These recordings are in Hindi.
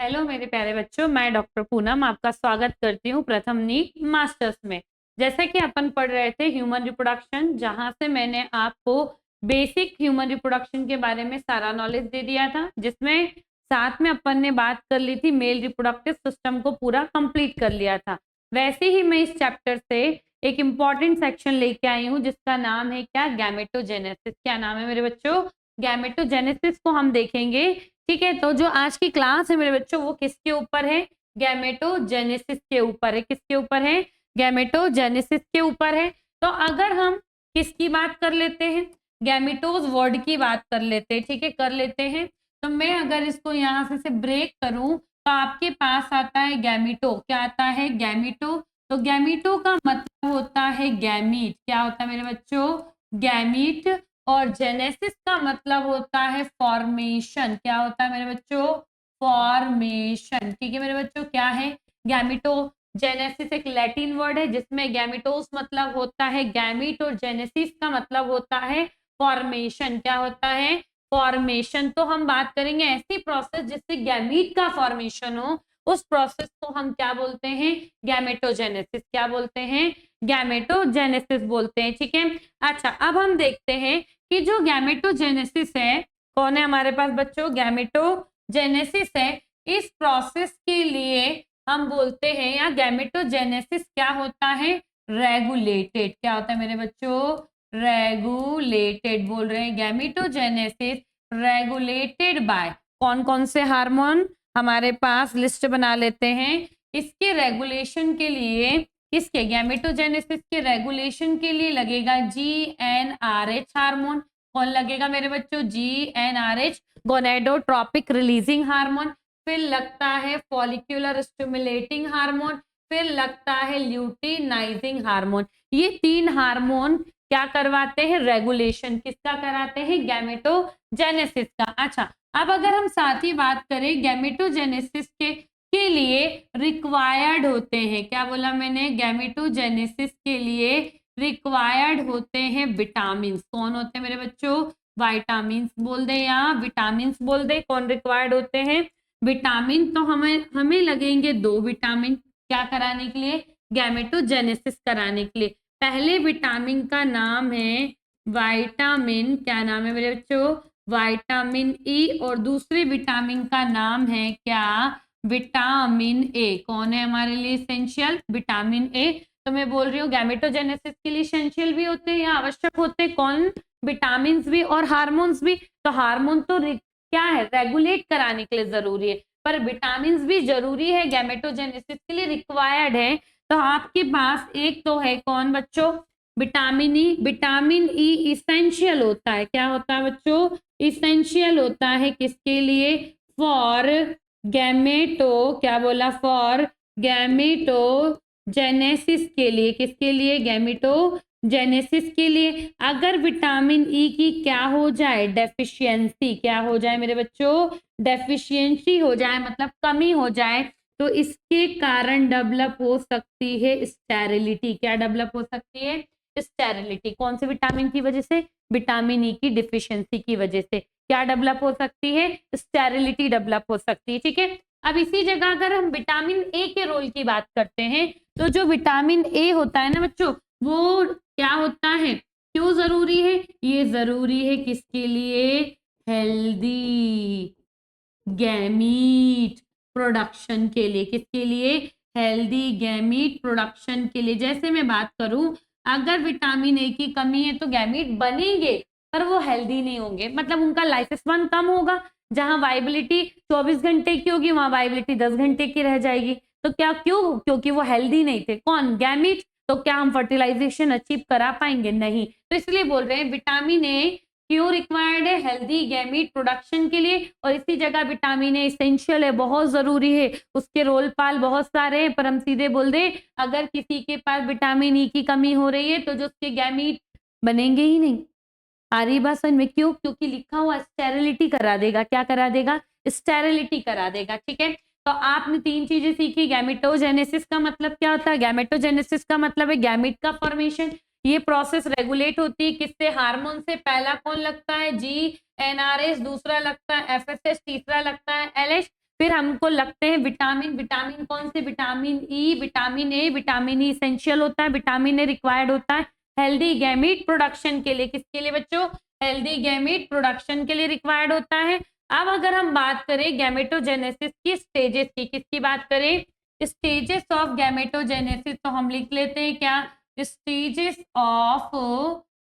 हेलो मेरे प्यारे बच्चों, मैं डॉक्टर पूनम आपका स्वागत करती हूँ प्रथम नीट मास्टर्स में। जैसे कि अपन पढ़ रहे थे ह्यूमन रिप्रोडक्शन, जहां से मैंने आपको बेसिक ह्यूमन रिप्रोडक्शन के बारे में सारा नॉलेज दे दिया था, जिसमें साथ में अपन ने बात कर ली थी मेल रिप्रोडक्टिव सिस्टम को पूरा कंप्लीट कर लिया था। वैसे ही मैं इस चैप्टर से एक इम्पॉर्टेंट सेक्शन लेके आई हूँ जिसका नाम है क्या, गैमेटोजेनेसिस। क्या नाम है मेरे बच्चों? गैमेटोजेनेसिस को हम देखेंगे। ठीक है, तो जो आज की क्लास है मेरे बच्चों वो किसके ऊपर है? गैमेटोजेनेसिस के ऊपर है। किसके ऊपर है? गैमेटोजेनेसिस के ऊपर है। तो अगर हम किसकी बात कर लेते हैं, गैमेटोज वर्ड की बात कर लेते हैं। ठीक है, कर लेते हैं। तो मैं अगर इसको यहाँ से ब्रेक करूं तो आपके पास आता है गैमीटो। क्या आता है? गैमीटो। तो गैमीटो का मतलब होता है गैमीट। क्या होता है मेरे बच्चों? गैमीट। और जेनेसिस का मतलब होता है फॉर्मेशन। क्या होता है मेरे बच्चों? फॉर्मेशन। ठीक है मेरे बच्चों, क्या है? गैमिटो जेनेसिस एक लैटिन वर्ड है जिसमें गैमिटोस मतलब होता है गैमीट और जेनेसिस का मतलब होता है फॉर्मेशन। क्या होता है? फॉर्मेशन। तो हम बात करेंगे ऐसी प्रोसेस जिससे गैमीट का फॉर्मेशन हो, उस प्रोसेस को हम क्या बोलते हैं? गैमेटोजेनेसिस। क्या बोलते हैं? गैमेटोजेनेसिस बोलते हैं। ठीक है। अच्छा, अब हम देखते हैं कि जो गैमेटोजेनेसिस है, कौन है हमारे पास बच्चों? गैमेटोजेनेसिस है। इस प्रोसेस के लिए हम बोलते हैं, या गैमेटोजेनेसिस क्या होता है? रेगुलेटेड। क्या होता है मेरे बच्चों? रेगुलेटेड बोल रहे हैं। गैमेटोजेनेसिस रेगुलेटेड बाय कौन कौन से हार्मोन? हमारे पास लिस्ट बना लेते हैं। इसके रेगुलेशन के लिए, किसके? गैमेटोजेनेसिस के रेगुलेशन के लिए लगेगा GnRH हार्मोन। कौन लगेगा मेरे बच्चों? GnRH, gonadotropic releasing hormone. फिर लगता है फॉलिक्यूलर स्टिमुलेटिंग हार्मोन। फिर लगता है ल्यूटिनाइजिंग हार्मोन। ये 3 हार्मोन क्या करवाते हैं? रेगुलेशन। किसका कराते हैं? गैमेटोजेनेसिस का। अच्छा, अब अगर हम साथ ही बात करें गैमेटोजेनेसिस के लिए रिक्वायर्ड होते हैं, क्या बोला मैंने? गैमेटोजेनेसिस के लिए रिक्वायर्ड होते हैं विटामिन। कौन होते हैं मेरे बच्चों? विटामिन बोल दे या विटामिन बोल दे। कौन रिक्वायर्ड होते हैं? विटामिन। तो हमें हमें लगेंगे 2 विटामिन। क्या कराने के लिए? गैमेटोजेनेसिस कराने के लिए। पहले विटामिन का नाम है विटामिन, क्या नाम है मेरे बच्चों? Vitamin E. और दूसरे विटामिन का नाम है क्या? Vitamin A. कौन है हमारे लिए एसेंशियल? Vitamin A. तो मैं बोल रही हूँ गैमेटोजेनेसिस के लिए एसेंशियल भी होते हैं या आवश्यक होते हैं। कौन? विटामिन भी और हार्मोन्स भी। तो हार्मोन तो क्या है? रेगुलेट कराने के लिए जरूरी है, पर विटामिन भी जरूरी है, गैमेटोजेनेसिस के लिए रिक्वायर्ड है। तो आपके पास एक तो है कौन बच्चों? Vitamin E. Vitamin E essential होता है। क्या होता है बच्चों? इसेंशियल होता है किसके लिए? फॉर गैमेटो, क्या बोला? फॉर गैमेटोजेनेसिस के लिए। किसके लिए? गैमेटोजेनेसिस के लिए। अगर विटामिन ई की क्या हो जाए? डेफिशिएंसी। क्या हो जाए मेरे बच्चों? डेफिशिएंसी हो जाए, मतलब कमी हो जाए, तो इसके कारण डेवलप हो सकती है स्टेरिलिटी। क्या डेवलप हो सकती है? स्टेरिलिटी। कौन से विटामिन की वजह से? विटामिन ई की डिफिशियंसी की वजह से क्या डेवलप हो सकती है? स्टेरिलिटी डेवलप हो सकती है। ठीक है। अब इसी जगह अगर हम विटामिन ए के रोल की बात करते हैं, तो जो विटामिन ए होता है ना बच्चों, वो क्या होता है? क्यों जरूरी है? ये जरूरी है किसके लिए? हेल्दी गैमीट प्रोडक्शन के लिए। किसके लिए? हेल्दी गैमीट प्रोडक्शन के लिए। जैसे मैं बात करूं, अगर विटामिन ए की कमी है तो गैमीट बनेंगे पर वो हेल्दी नहीं होंगे, मतलब उनका लाइफ स्पान कम होगा। जहां वाइबिलिटी 24 घंटे की होगी वहां वाइबिलिटी 10 घंटे की रह जाएगी। तो क्या? क्यों? क्योंकि वो हेल्दी नहीं थे। कौन? गैमीट। तो क्या हम फर्टिलाइजेशन अचीव करा पाएंगे? नहीं। तो इसलिए बोल रहे हैं विटामिन ए क्यों रिक्वायर्ड है? हेल्दी गैमीट प्रोडक्शन के लिए। और इसी जगह विटामिन ए एसेंशियल है, बहुत जरूरी है। उसके रोल पाल बहुत सारे हैं, पर हम सीधे बोल दे अगर किसी के पास विटामिन ई की कमी हो रही है तो जो उसके गैमीट बनेंगे ही नहीं। आ रही बात समझ में? क्यों? क्योंकि लिखा हुआ स्टेरिलिटी करा देगा। क्या करा देगा? स्टेरिलिटी करा देगा। ठीक है। तो आपने 3 चीजें सीखी। गैमेटोजेनेसिस का मतलब क्या होता है? गैमेटोजेनेसिस का मतलब है गैमीट का फॉर्मेशन। ये प्रोसेस रेगुलेट होती है किससे? हार्मोन से। पहला कौन लगता है? GnRH, दूसरा लगता है FSH, तीसरा लगता है LH, फिर हमको लगते हैं विटामिन, विटामिन कौन से, vitamin E, vitamin A. Vitamin E essential होता है, विटामिन ए रिक्वायर्ड होता है हेल्दी गैमीट प्रोडक्शन के लिए। किसके लिए बच्चों, हेल्दी गैमीट प्रोडक्शन के लिए रिक्वायर्ड होता है। अब अगर हम बात करें गैमेटोजेनेसिस की स्टेजेस की, किसकी बात करें, स्टेजेस ऑफ गैमेटोजेनेसिस, तो हम लिख लेते हैं क्या, स्टेजेस ऑफ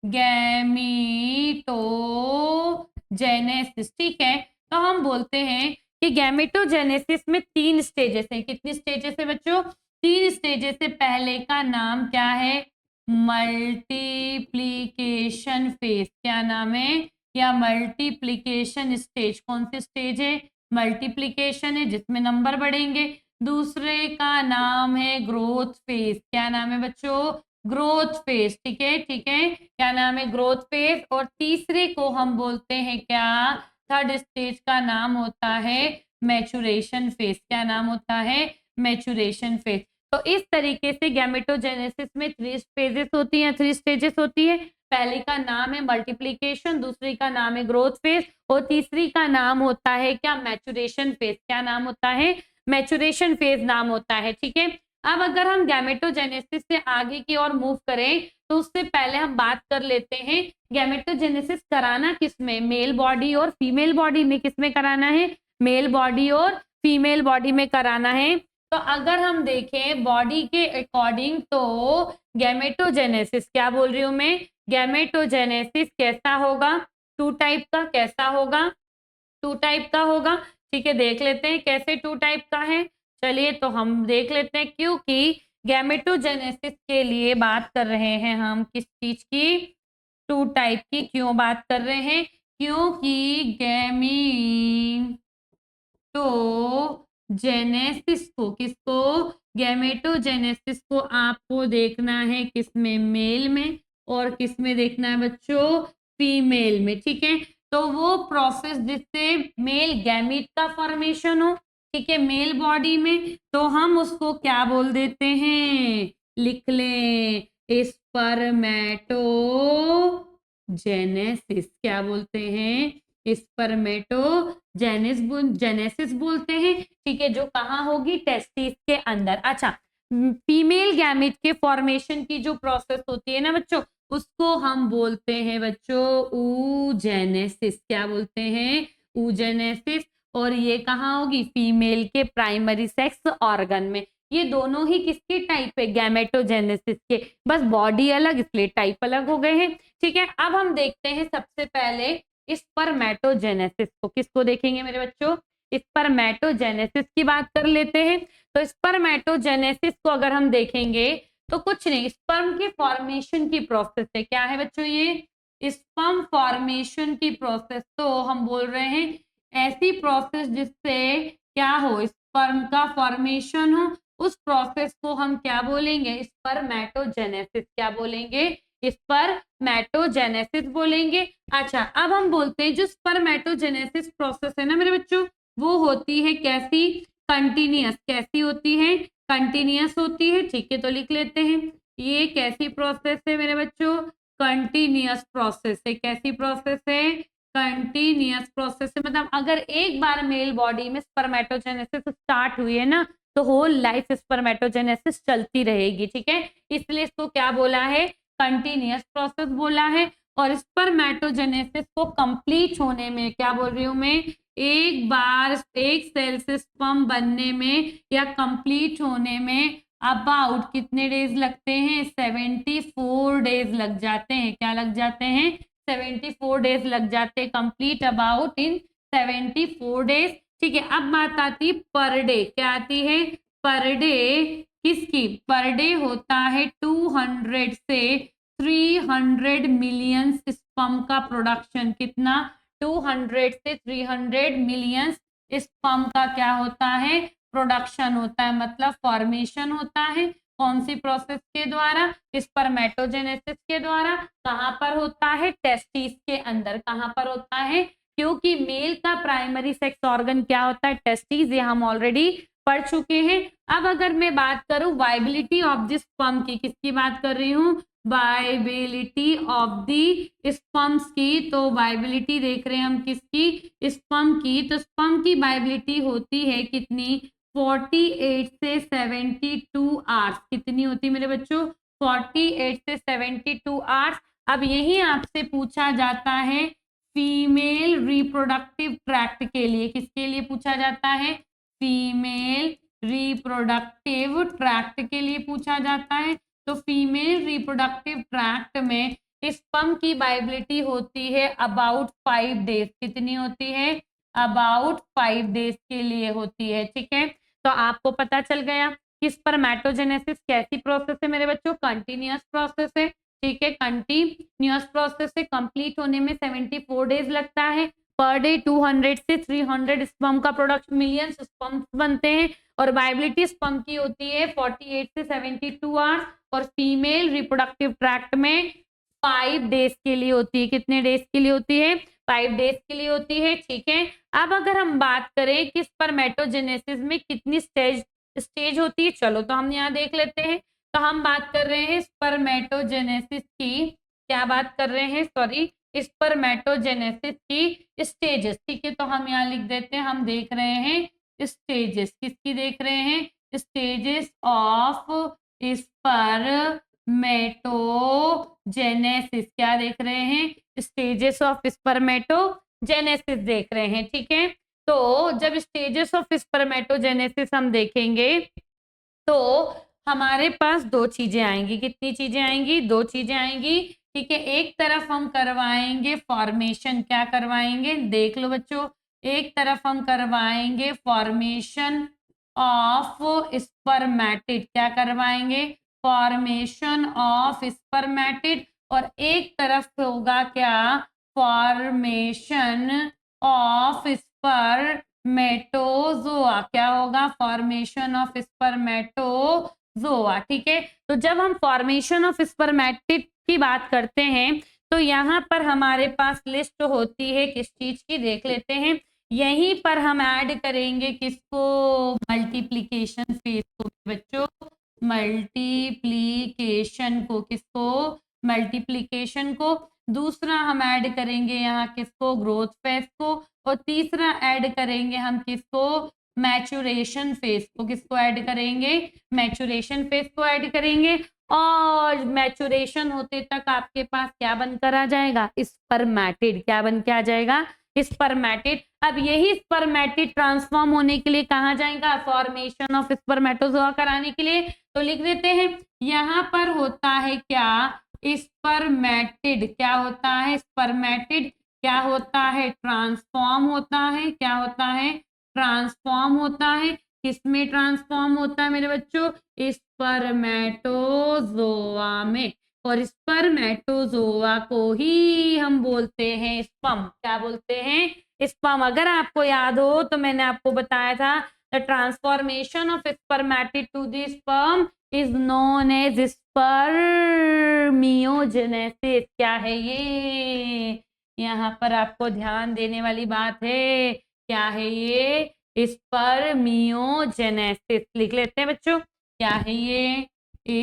गैमेटोजेनेसिस। ठीक है, तो हम बोलते हैं कि गैमेटोजेनेसिस में 3 स्टेजेस हैं। कितनी स्टेजेस है बच्चों, 3 स्टेजेस है। पहले का नाम क्या है, मल्टीप्लीकेशन फेज। क्या नाम है, या मल्टीप्लीकेशन स्टेज। कौन सी स्टेज है, मल्टीप्लीकेशन है जिसमें नंबर बढ़ेंगे। दूसरे का नाम है ग्रोथ फेज। क्या नाम है बच्चों, ग्रोथ फेज। ठीक है, ठीक है, क्या नाम है, ग्रोथ फेज। और तीसरे को हम बोलते हैं क्या, थर्ड स्टेज का नाम होता है मैचुरेशन फेज। क्या नाम होता है, मैचुरेशन फेज। तो इस तरीके से गैमेटोजेनेसिस में 3 फेजेस होती हैं, 3 स्टेजेस होती है। पहले का नाम है मल्टीप्लीकेशन, दूसरी का नाम है ग्रोथ फेज, और तीसरी का नाम होता है क्या, मैचुरेशन फेज। क्या नाम होता है, मैचुरेशन फेज नाम होता है। ठीक है, अब अगर हम गैमेटोजेनेसिस से आगे की ओर मूव करें तो उससे पहले हम बात कर लेते हैं गैमेटोजेनेसिस कराना किसमें, मेल बॉडी और फीमेल बॉडी में। किसमें कराना है, मेल बॉडी और फीमेल बॉडी में कराना है। तो अगर हम देखें बॉडी के अकॉर्डिंग तो गैमेटोजेनेसिस, क्या बोल रही हूं मैं, गैमेटोजेनेसिस कैसा होगा, 2 टाइप का। कैसा होगा, 2 टाइप का होगा। ठीक है, देख लेते हैं कैसे 2 टाइप का है। चलिए तो हम देख लेते हैं, क्योंकि गैमेटोजेनेसिस के लिए बात कर रहे हैं हम किस चीज की, 2 टाइप की। क्यों बात कर रहे हैं, क्योंकि गैमेटोजेनेसिस को, किसको, गैमेटोजेनेसिस को आपको देखना है किसमें, मेल में, और किसमें देखना है बच्चों, फीमेल में। ठीक है, तो वो प्रोसेस जिससे मेल गैमीट का फॉर्मेशन हो, ठीक है, मेल बॉडी में, तो हम उसको क्या बोल देते हैं, लिख लें, स्पर्मेटोजेनेसिस। क्या बोलते हैं, स्पर्मेटोजेनेसिस बोलते हैं। ठीक है, जो कहाँ होगी, टेस्टिस के अंदर। अच्छा, फीमेल गैमेट के फॉर्मेशन की जो प्रोसेस होती है ना बच्चों, उसको हम बोलते हैं बच्चों oogenesis। क्या बोलते हैं, oogenesis। और ये कहाँ होगी, फीमेल के प्राइमरी सेक्स ऑर्गन में। ये दोनों ही किसके टाइप है, गैमेटोजेनेसिस के, बस बॉडी अलग इसलिए टाइप अलग हो गए हैं। ठीक है, अब हम देखते हैं सबसे पहले स्पर्मेटोजेनेसिस को। किसको देखेंगे मेरे बच्चों, स्पर्मेटोजेनेसिस की बात कर लेते हैं। तो स्पर्मेटोजेनेसिस को अगर हम देखेंगे तो कुछ नहीं, स्पर्म के फॉर्मेशन की प्रोसेस है। क्या है बच्चों, ये स्पर्म फॉर्मेशन की प्रोसेस। तो हम बोल रहे हैं ऐसी प्रोसेस जिससे क्या हो, स्पर्म का फॉर्मेशन हो, उस प्रोसेस को हम क्या बोलेंगे, स्पर्मेटोजेनेसिस। क्या बोलेंगे, स्पर्मेटोजेनेसिस बोलेंगे। अच्छा, अब हम बोलते हैं जो स्पर्मेटोजेनेसिस प्रोसेस है ना मेरे बच्चों, वो होती है कैसी, कंटिन्यूअस। कैसी होती है, कंटिन्यूअस होती है। ठीक है, तो लिख लेते हैं, ये कैसी प्रोसेस है मेरे बच्चों, कंटिन्यूअस प्रोसेस है। कैसी प्रोसेस है, कंटिन्यूअस प्रोसेस है। मतलब अगर एक बार मेल बॉडी में स्पर्मेटोजेनेसिस स्टार्ट हुई है ना, तो होल लाइफ स्पर्मेटोजेनेसिस चलती रहेगी। ठीक है, इसलिए इसको क्या बोला है, कंटिन्यूअस प्रोसेस बोला है। और स्पर्मेटोजेनेसिस को कंप्लीट होने में क्या बोल रही हूँ मैं, एक बार एक सेल से स्पर्म बनने में या कंप्लीट होने में अबाउट कितने डेज लगते हैं, 74 डेज लग जाते हैं। क्या लग जाते हैं, 74 डेज लग जाते हैं, कंप्लीट अबाउट इन 74 डेज। ठीक है, अब बात आती है पर डे। क्या आती है, पर डे किसकी, पर डे होता है 200 से 300 मिलियन स्पर्म का प्रोडक्शन। कितना, 200 से 300 मिलियन स्पर्म का क्या होता है, प्रोडक्शन होता है, मतलब फॉर्मेशन होता है। कौन सी प्रोसेस के द्वारा, स्पर्मेटोजेनेसिस के द्वारा। कहाँ पर होता है, टेस्टिस के अंदर। कहाँ पर होता है, क्योंकि मेल का प्राइमरी सेक्स ऑर्गन क्या होता है, टेस्टिस, ये हम ऑलरेडी पढ़ चुके हैं। अब अगर मैं बात करूं वाइबिलिटी ऑफ दिस स्पर्म की, किसकी बात कर रही हूँ, वाइबिलिटी ऑफ दी स्पर्म्स की। तो वाइबिलिटी देख रहे हैं हम किसकी, स्पर्म की। तो स्पर्म की वाइबिलिटी होती है कितनी, 48 से 72 आवर्स। कितनी होती है मेरे बच्चों, 48 से 72 आवर्स। अब यही आपसे पूछा जाता है फीमेल रिप्रोडक्टिव ट्रैक्ट के लिए। किसके लिए पूछा जाता है, फीमेल रिप्रोडक्टिव ट्रैक्ट के लिए पूछा जाता है। तो फीमेल रिप्रोडक्टिव ट्रैक्ट में स्पर्म की वाइबिलिटी होती है अबाउट 5 डेज। कितनी होती है, अबाउट 5 डेज के लिए होती है। ठीक है, तो आपको पता चल गया कि स्पर्मेटोजेनेसिस कैसी प्रोसेस है मेरे बच्चों, कंटिन्यूअस प्रोसेस है। ठीक है, कंटिन्यूअस प्रोसेस से कंप्लीट होने में 74 डेज लगता है। पर डे 200 से 300 स्पर्म का प्रोडक्शन, मिलियंस स्पर्म बनते हैं। और वाइबिलिटी स्पर्म की होती है 48 से 72 आवर्स। और फीमेल रिप्रोडक्टिव ट्रैक्ट में 5 डेज के लिए होती है। कितने डेज के लिए होती है, 5 डेज के लिए होती है। ठीक है, अब अगर हम बात करें कि स्पर्मेटोजेनेसिस में कितनी स्टेज होती है, चलो तो हम यहाँ देख लेते हैं। तो हम बात कर रहे हैं स्पर्मेटोजेनेसिस की, क्या बात कर रहे हैं, सॉरी, स्पर्मेटोजेनेसिस की स्टेजेस। ठीक है, तो हम यहाँ लिख देते हैं, हम देख रहे हैं स्टेजेस। किसकी देख रहे हैं, स्टेजेस ऑफ स्पर्मेटोजेनेसिस। क्या देख रहे हैं, स्टेजेस ऑफ स्पर्मेटोजेनेसिस देख रहे हैं। ठीक है, तो जब स्टेजेस ऑफ स्पर्मेटोजेनेसिस हम देखेंगे तो हमारे पास दो चीजें आएंगी। कितनी चीजें आएंगी, दो चीजें आएंगी। ठीक है, एक तरफ हम करवाएंगे फॉर्मेशन, क्या करवाएंगे, देख लो बच्चों, एक तरफ हम करवाएंगे फॉर्मेशन ऑफ स्पर्मेटिड। क्या करवाएंगे, फॉर्मेशन ऑफ स्पर्मेटिड। और एक तरफ होगा क्या, फॉर्मेशन ऑफ स्पर्मेटोजोआ। क्या होगा, फॉर्मेशन ऑफ स्पर्मेटोजोआ। ठीक है, तो जब हम फॉर्मेशन ऑफ स्पर्मेटिड की बात करते हैं तो यहाँ पर हमारे पास लिस्ट होती है किस चीज की, देख लेते हैं। यहीं पर हम ऐड करेंगे किसको, मल्टीप्लीकेशन फेज को बच्चों, मल्टीप्लीकेशन को। किसको, मल्टीप्लीकेशन को। दूसरा हम ऐड करेंगे यहाँ किसको, ग्रोथ फेज को। और तीसरा ऐड करेंगे हम किसको, मैचुरेशन फेज को। किसको ऐड करेंगे, मैचुरेशन फेज को ऐड करेंगे। और मैचुरेशन होते तक आपके पास क्या बनकर आ जाएगा, स्पर्मेटिड। क्या बन के आ जाएगा, स्पर्मेटिड। अब यही स्पर्मेटिड ट्रांसफॉर्म होने के लिए कहाँ जाएगा, फॉर्मेशन ऑफ स्पर्मेटोजोआ कराने के लिए। तो लिख देते हैं, यहाँ पर होता है क्या, स्पर्मेटिड। क्या होता है, स्पर्मेटिड क्या होता है, ट्रांसफॉर्म होता है। क्या होता है, ट्रांसफॉर्म होता है। किसमें ट्रांसफॉर्म होता है मेरे बच्चों, स्पर्मेटोजोआ में। और स्पर्मेटोजोआ को ही हम बोलते हैं स्पर्म। क्या बोलते हैं, स्पर्म। अगर आपको याद हो तो मैंने आपको बताया था, the transformation of spermatid to the sperm is known as spermiogenesis. क्या है ये, यहाँ पर आपको ध्यान देने वाली बात है। क्या है ये, स्पर्मियोजेनेसिस। लिख लेते हैं बच्चों, क्या है ये,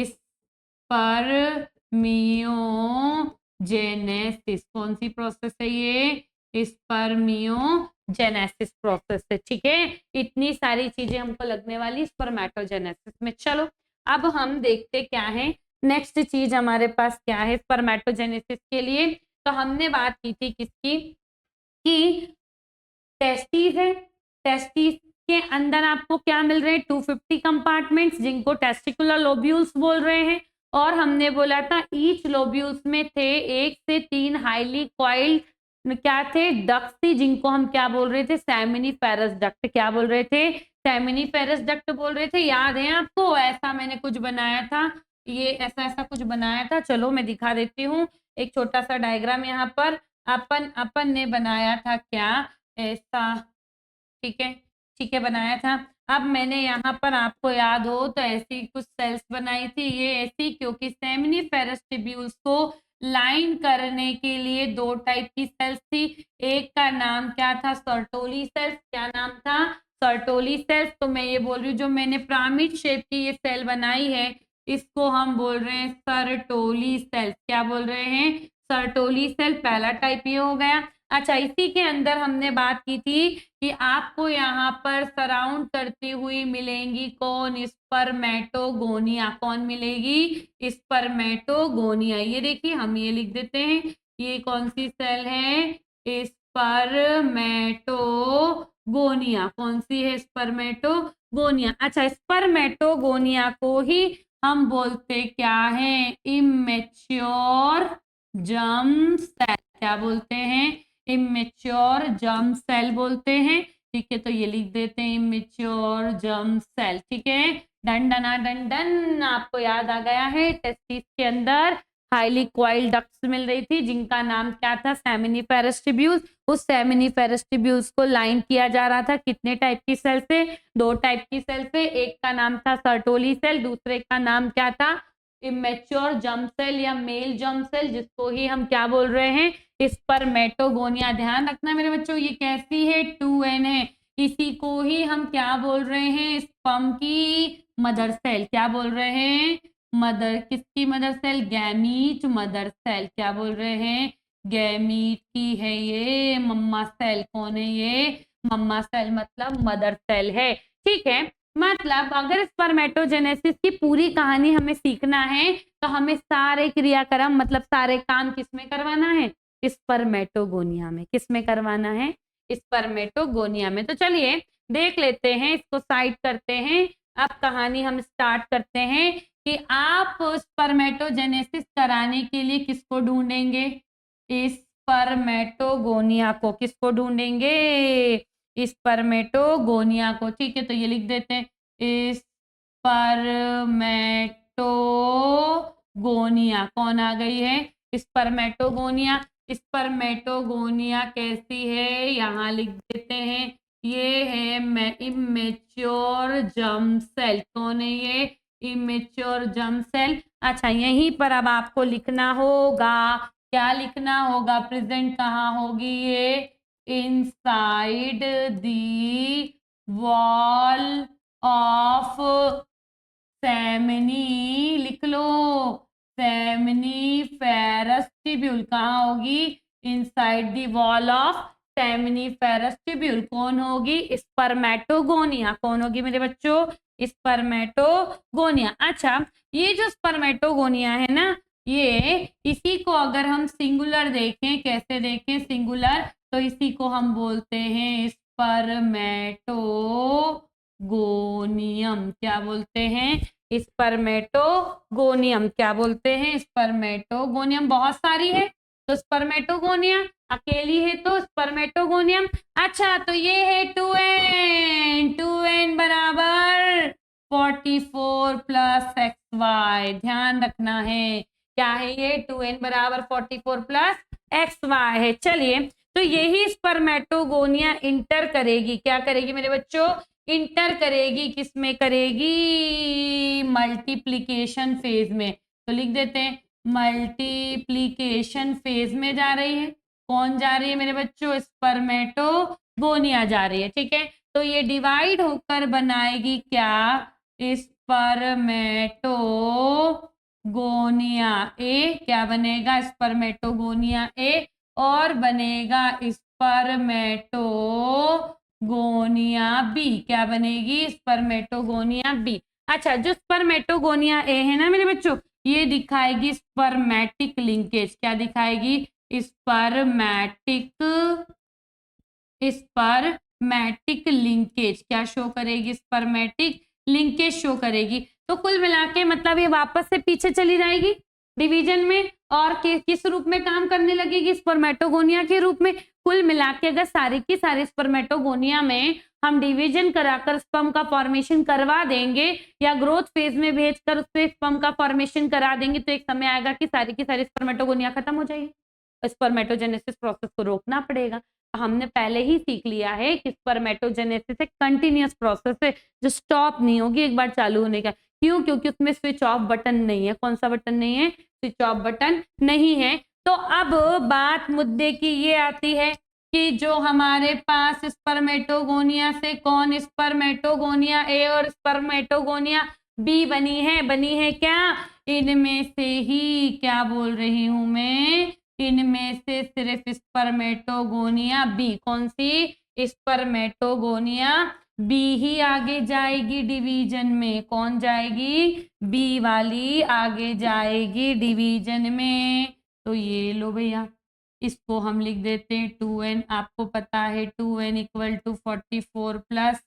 स्पर्मियोजेनेसिस। कौन सी प्रोसेस है ये, स्पर्मियोजेनेसिस प्रोसेस है। ठीक है, इतनी सारी चीजें हमको लगने वाली स्पर्मेटोजेनेसिस में। चलो अब हम देखते क्या है, नेक्स्ट चीज हमारे पास क्या है स्पर्मेटोजेनेसिस के लिए। तो हमने बात की थी किसकी, कि टेस्टिस है। टेस्टिस के अंदर आपको क्या मिल रहे हैं, 250 कंपार्टमेंट्स, जिनको टेस्टिकुलर लोब्यूल्स बोल रहे हैं। और हमने बोला था ईच लोब्यूल्स में थे 1 से 3 हाईली कॉइल्ड क्या थे, डक्ट थी, जिनको हम क्या बोल रहे थे, सेमिनिफेरस डक्ट। क्या बोल रहे थे, सेमिनिफेरस डक्ट बोल रहे थे। याद है आपको, ऐसा मैंने कुछ बनाया था, ये ऐसा ऐसा कुछ बनाया था। चलो मैं दिखा देती हूँ, एक छोटा सा डायग्राम यहाँ पर अपन ने बनाया था, क्या ऐसा, ठीक है, ठीक है, बनाया था। अब मैंने यहाँ पर आपको याद हो तो ऐसी कुछ सेल्स बनाई थी, ये ऐसी क्योंकि सेमिनिफेरस ट्यूब्यूल्स को लाइन करने के लिए दो टाइप की सेल्स थी। एक का नाम क्या था, सर्टोली सेल्स। क्या नाम था, सर्टोली सेल्स। तो मैं ये बोल रही हूँ, जो मैंने पिरामिड शेप की ये सेल बनाई है इसको हम बोल रहे हैं सर्टोली सेल। क्या बोल रहे हैं? Sertoli cell. पहला टाइप ये हो गया। अच्छा, इसी के अंदर हमने बात की थी कि आपको यहाँ पर सराउंड करती हुई मिलेंगी कौन? स्पर्मेटोगोनिया। कौन मिलेगी? स्पर्मेटोगोनिया। ये देखिए, हम ये लिख देते हैं, ये कौन सी सेल है? स्पर्मेटोगोनिया। कौन सी है? स्पर्मेटोगोनिया। अच्छा, स्पर्मेटोगोनिया को ही हम बोलते क्या हैं? Immature germ cell. क्या बोलते हैं? इमेच्योर जर्म सेल बोलते हैं। ठीक है, तो ये लिख देते हैं इमेच्योर जर्म सेल। ठीक है, डन डना डन डन। आपको याद आ गया है, टेस्टिस के अंदर हाईली क्वाइल्ड डक्ट्स मिल रही थी जिनका नाम क्या था? Seminiferous tubules. उस सेमिनिफेरस ट्यूब्यूल्स को लाइन किया जा रहा था कितने टाइप की सेल से? 2 टाइप की सेल से। एक का नाम था सर्टोली सेल, दूसरे का नाम क्या था? इमेच्योर जर्म सेल या मेल जर्म सेल, जिसको ही हम क्या बोल रहे हैं? स्पर्मेटोगोनिया। ध्यान रखना मेरे बच्चों, ये कैसी है? 2n है। इसी को ही हम क्या बोल रहे हैं? स्पर्म की मदर सेल। क्या बोल रहे हैं? मदर। किसकी mother cell? Gamete mother cell. क्या बोल रहे हैं? गैमीट की है ये मम्मा सेल। कौन है ये? मम्मा सेल मतलब मदर सेल है। ठीक है, मतलब अगर स्पर्मेटोजेनेसिस की पूरी कहानी हमें सीखना है तो हमें सारे क्रियाक्रम मतलब सारे काम किसमें करवाना है? स्पर्मेटोगोनिया में। किसमें करवाना है? स्पर्मेटोगोनिया में। तो चलिए देख लेते हैं, इसको साइड करते हैं। अब कहानी हम स्टार्ट करते हैं कि आप स्पर्मेटोजेनेसिस कराने के लिए किसको ढूंढेंगे? स्पर्मेटोगोनिया को। किसको ढूंढेंगे? स्पर्मेटोगोनिया को। ठीक है, तो ये लिख देते हैं स्पर्मेटोगोनिया। कौन आ गई है? स्पर्मेटोगोनिया। स्पर्मेटोगोनिया कैसी है? यहाँ लिख देते हैं, ये है इमेच्योर जर्म सेल। कौन है ये? Immature germ cell. अच्छा, यहीं पर अब आपको लिखना होगा, क्या लिखना होगा? प्रेजेंट कहाँ होगी ये? Inside the wall of semini. लिख लो, सेमिनिफेरस ट्यूब्यूल। कहाँ होगी? Inside the wall of seminiferous tubule. कौन होगी? स्पर्मेटोगोनिया। कौन होगी मेरे बच्चों? स्पर्मेटोगोनिया। अच्छा, ये जो स्पर्मेटोगोनिया है ना, ये इसी को अगर हम सिंगुलर देखें, कैसे देखें सिंगुलर, तो इसी को हम बोलते हैं स्पर्मेटोगोनियम। क्या बोलते हैं? स्पर्मेटोगोनियम। क्या बोलते हैं? स्पर्मेटोगोनियम। बहुत सारी है तो स्पर्मेटोगोनिया, अकेली है तो स्पर्मेटोगोनियम। अच्छा, तो ये है 2n। 2n बराबर 44 प्लस XY। ध्यान रखना है, क्या है ये? 2n बराबर 44 प्लस XY है। चलिए, तो यही स्पर्मेटोगोनिया इंटर करेगी। क्या करेगी मेरे बच्चों? इंटर करेगी। किसमें करेगी? मल्टीप्लीकेशन फेज में। तो लिख देते हैं मल्टीप्लीकेशन फेज में जा रही है। कौन जा रही है मेरे बच्चों? स्पर्मेटोगोनिया जा रही है। ठीक है, तो ये डिवाइड होकर बनाएगी क्या? Spermatogonia A. क्या बनेगा? Spermatogonia A. और बनेगा स्पर्मेटोगोनिया बी। क्या बनेगी? Spermatogonia B. अच्छा, जो स्पर्मेटोगोनिया ए है ना मेरे बच्चों, ये दिखाएगी स्पर्मेटिक लिंकेज। क्या दिखाएगी? Spermatic linkage. क्या शो करेगी? स्पर्मेटिक लिंकेज शो करेगी। तो कुल मिला के मतलब ये वापस से पीछे चली जाएगी डिवीजन में और किस रूप में काम करने लगेगी? स्पर्मेटोगोनिया के रूप में। कुल मिला के अगर सारी की सारी स्पर्मेटोगोनिया में हम डिवीजन कराकर स्पर्म का फॉर्मेशन करवा देंगे या ग्रोथ फेज में भेजकर उससे स्पर्म का फॉर्मेशन करा देंगे, तो एक समय आएगा कि सारी की सारी स्पर्मेटोगोनिया खत्म हो जाएगी। स्पर्मेटोजेनेसिस प्रोसेस को रोकना पड़ेगा। हमने पहले ही सीख लिया है कि स्पर्मेटोजेनेसिस एक कंटिन्यूअस प्रोसेस है जो स्टॉप नहीं होगी एक बार चालू होने का। क्यों? क्योंकि उसमें स्विच ऑफ बटन नहीं है। कौन सा बटन नहीं है? स्विच ऑफ बटन नहीं है। तो अब बात मुद्दे की ये आती है कि जो हमारे पास स्पर्मेटोगोनिया से कौन? स्पर्मेटोगोनिया ए और स्पर्मेटोगोनिया बी बनी है क्या? इनमें से ही, क्या बोल रही हूं मैं, इनमें से सिर्फ स्पर्मेटोगोनिया बी, कौन सी? स्पर्मेटोगोनिया बी ही आगे जाएगी डिवीजन में। कौन जाएगी? बी वाली आगे जाएगी डिवीजन में। तो ये लो भैया, इसको हम लिख देते हैं 2n। आपको पता है 2n equal to 44 plus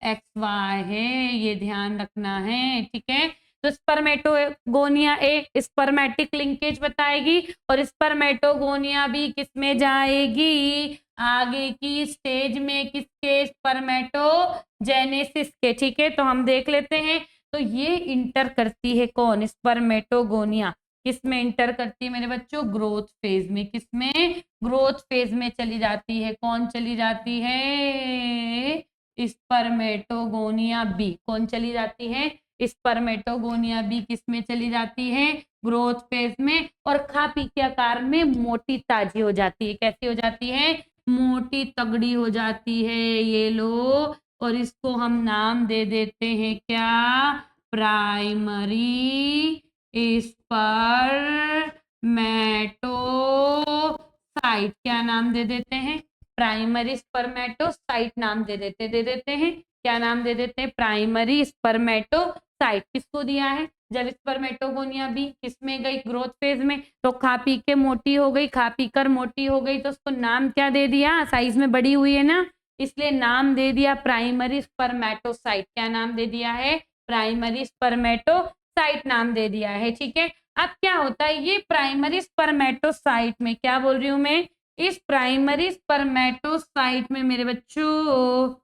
XY है, ये ध्यान रखना है, ठीक है। तो स्पर्मेटोगोनिया एक स्पर्मेटिक लिंकेज बताएगी और स्पर्मेटोगोनिया भी किसमें जाएगी? आगे की स्टेज में, किसके? स्पर्मेटोजेनेसिस के, ठीक है। तो हम देख लेते हैं। तो ये इंटर करती है कौन? स्पर्मेटोगोनिया किसमें इंटर करती है मेरे बच्चों? ग्रोथ फेज में। किसमें? ग्रोथ फेज में चली जाती है। कौन चली जाती है? Spermatogonia B. कौन चली जाती है? स्पर्मेटोगोनिया बी किसमें चली जाती है? ग्रोथ फेज में। और खा पी के आकार में मोटी ताजी हो जाती है। कैसी हो जाती है? मोटी तगड़ी हो जाती है। ये लो, और इसको हम नाम दे देते हैं क्या? Primary spermatocyte. क्या नाम दे देते हैं? प्राइमरी स्पर्मेटोसाइट नाम दे देते हैं। क्या नाम दे देते हैं? Primary spermatocyte. किसको दिया है? जब स्पर्मेटोगोनिया बी किसमें गई? ग्रोथ फेज में। तो खा पी के मोटी हो गई, खा पी कर मोटी हो गई, तो उसको नाम क्या दे दिया? साइज में बड़ी हुई है ना, इसलिए नाम दे दिया प्राइमरी स्पर्मेटोसाइट। क्या नाम दे दिया है? प्राइमरी स्पर्मेटोसाइट नाम दे दिया है, ठीक है। अब क्या होता है? ये प्राइमरी स्पर्मेटोसाइट में, क्या बोल रही हूं मैं, इस प्राइमरी स्पर्मेटोसाइट में मेरे बच्चों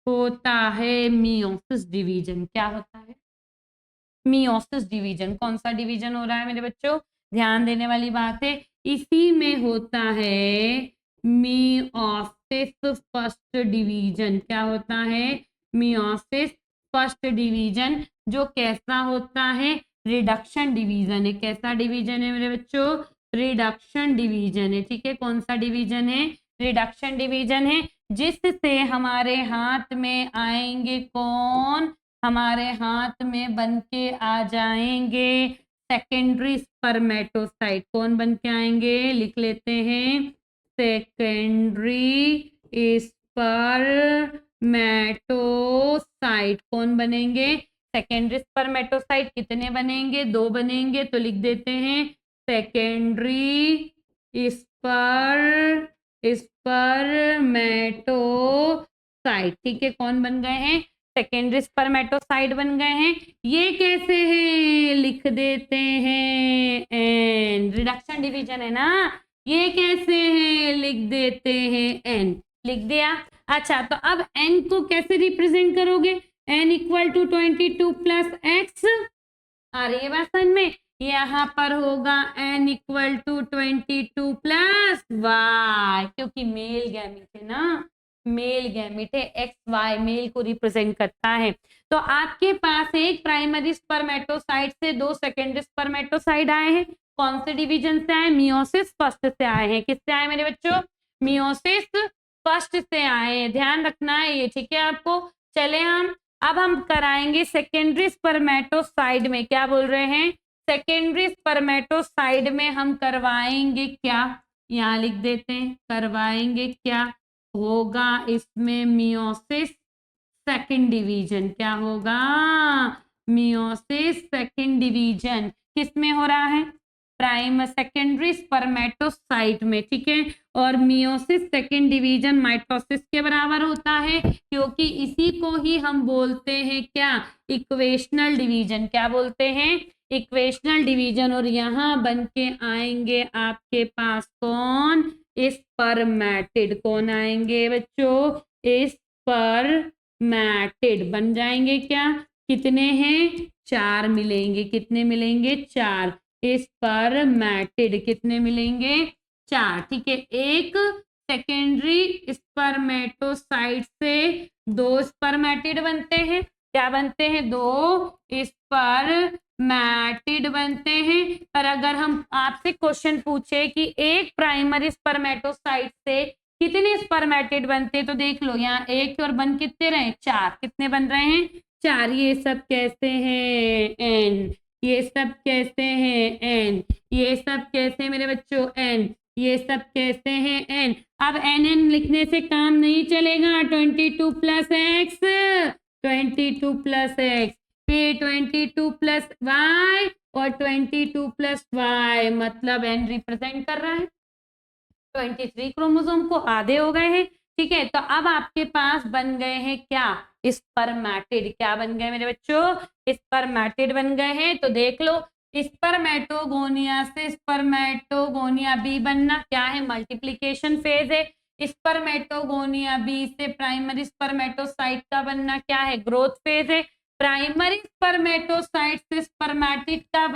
होता है मियोसिस डिवीजन। क्या होता है? Meiosis division. कौन सा डिवीजन हो रहा है मेरे बच्चों? ध्यान देने वाली बात है, इसी में होता है मियोसिस फर्स्ट डिवीजन। क्या होता है? मियोसिस फर्स्ट डिवीजन, जो कैसा होता है? रिडक्शन डिवीजन है। कैसा डिवीजन है मेरे बच्चों? रिडक्शन डिवीजन है, ठीक है। कौन सा डिवीजन है? रिडक्शन डिवीजन है, जिससे हमारे हाथ में आएंगे कौन? हमारे हाथ में बन के आ जाएंगे सेकेंडरी स्पर्मेटोसाइट। कौन बन के आएंगे? लिख लेते हैं, सेकेंडरी स्पर्मेटोसाइट। कौन बनेंगे? Secondary spermatocyte. कितने बनेंगे? 2 बनेंगे। तो लिख देते हैं सेकेंडरी स्पर्मेटोसाइट, ठीक है। कौन बन गए हैं? सेकेंडरी स्पर्मेटोसाइट बन गए हैं। ये कैसे हैं? लिख देते हैं एन। रिडक्शन डिवीजन है ना, ये कैसे हैं? लिख देते हैं एन। लिख दिया। अच्छा, तो अब एन को कैसे रिप्रेजेंट करोगे? N equal to 22 plus X. आ रही है बात समझ में? यहाँ पर होगा N equal to 22 plus Y, क्योंकि मेल गैमेट है ना, मेल गैमेट है। एक्स वाई मेल को रिप्रेजेंट करता है। तो आपके पास एक प्राइमरी स्पर्मेटोसाइट से 2 सेकेंडरी स्पर्मेटोसाइट आए हैं। कौन से डिवीजन से आए? मियोसिस फर्स्ट से आए हैं। किससे आए मेरे बच्चों? मियोसिस फर्स्ट से आए हैं। ध्यान रखना है ये, ठीक है आपको। चले अब हम कराएंगे सेकेंडरी स्पर्मेटोसाइट में। क्या बोल रहे हैं? सेकेंडरी स्पर्मेटोसाइट में हम करवाएंगे क्या? यहाँ लिख देते हैं, करवाएंगे क्या? होगा इसमें मियोसिस सेकंड डिवीजन। क्या होगा? Meiosis second division. किसमें हो रहा है? प्राइम सेकेंडरी स्पर्मेटोसाइट में, ठीक है। और मियोसिस सेकंड डिवीजन माइटोसिस के बराबर होता है, क्योंकि इसी को ही हम बोलते हैं क्या? Equational division. क्या बोलते हैं? Equational division. और यहाँ बन के आएंगे आपके पास कौन? स्पर्मेटिड। कौन आएंगे बच्चों? स्पर्मेटिड बन जाएंगे। क्या कितने हैं? 4 मिलेंगे। कितने मिलेंगे? 4 स्पर्मेटिड। कितने मिलेंगे? 4, ठीक है। एक सेकेंडरी स्पर्मेटोसाइट से 2 स्पर्मेटिड बनते हैं। क्या बनते हैं? 2 स्पर्मेटिड बनते हैं। पर अगर हम आपसे क्वेश्चन पूछे कि एक प्राइमरी स्पर्मेटोसाइट से कितने स्पर्मेटिड बनते, तो देख लो यहाँ एक और बन कितने रहे? 4। कितने बन रहे हैं? 4, ये सब कैसे हैं एन, ये सब कैसे हैं एन, ये सब कैसे हैं मेरे बच्चों एन, ये सब कैसे हैं एन। अब एन एन लिखने से काम नहीं चलेगा। 22 प्लस एक्स, 22 प्लस एक्स, फिर 22 प्लस वाई और 22 प्लस वाई, मतलब एन रिप्रेजेंट कर रहा है 23 क्रोमोसोम को आधे हो गए हैं। ठीक है, तो अब आपके पास बन गए हैं क्या, स्पर्मेटिड। क्या बन गए मेरे बच्चों, स्पर्मेटिड बन गए हैं। तो देख लो, स्पर्मेटोगोनिया से स्पर्मेटोगोनिया बी बनना क्या है, मल्टीप्लिकेशन फेज है। स्पर्मेटोगोनिया बी से प्राइमरी स्पर्मेटोसाइट का बनना क्या है, ग्रोथ फेज है। प्राइमरी स्पर्मेटोसाइट से स्पर्मेटिड का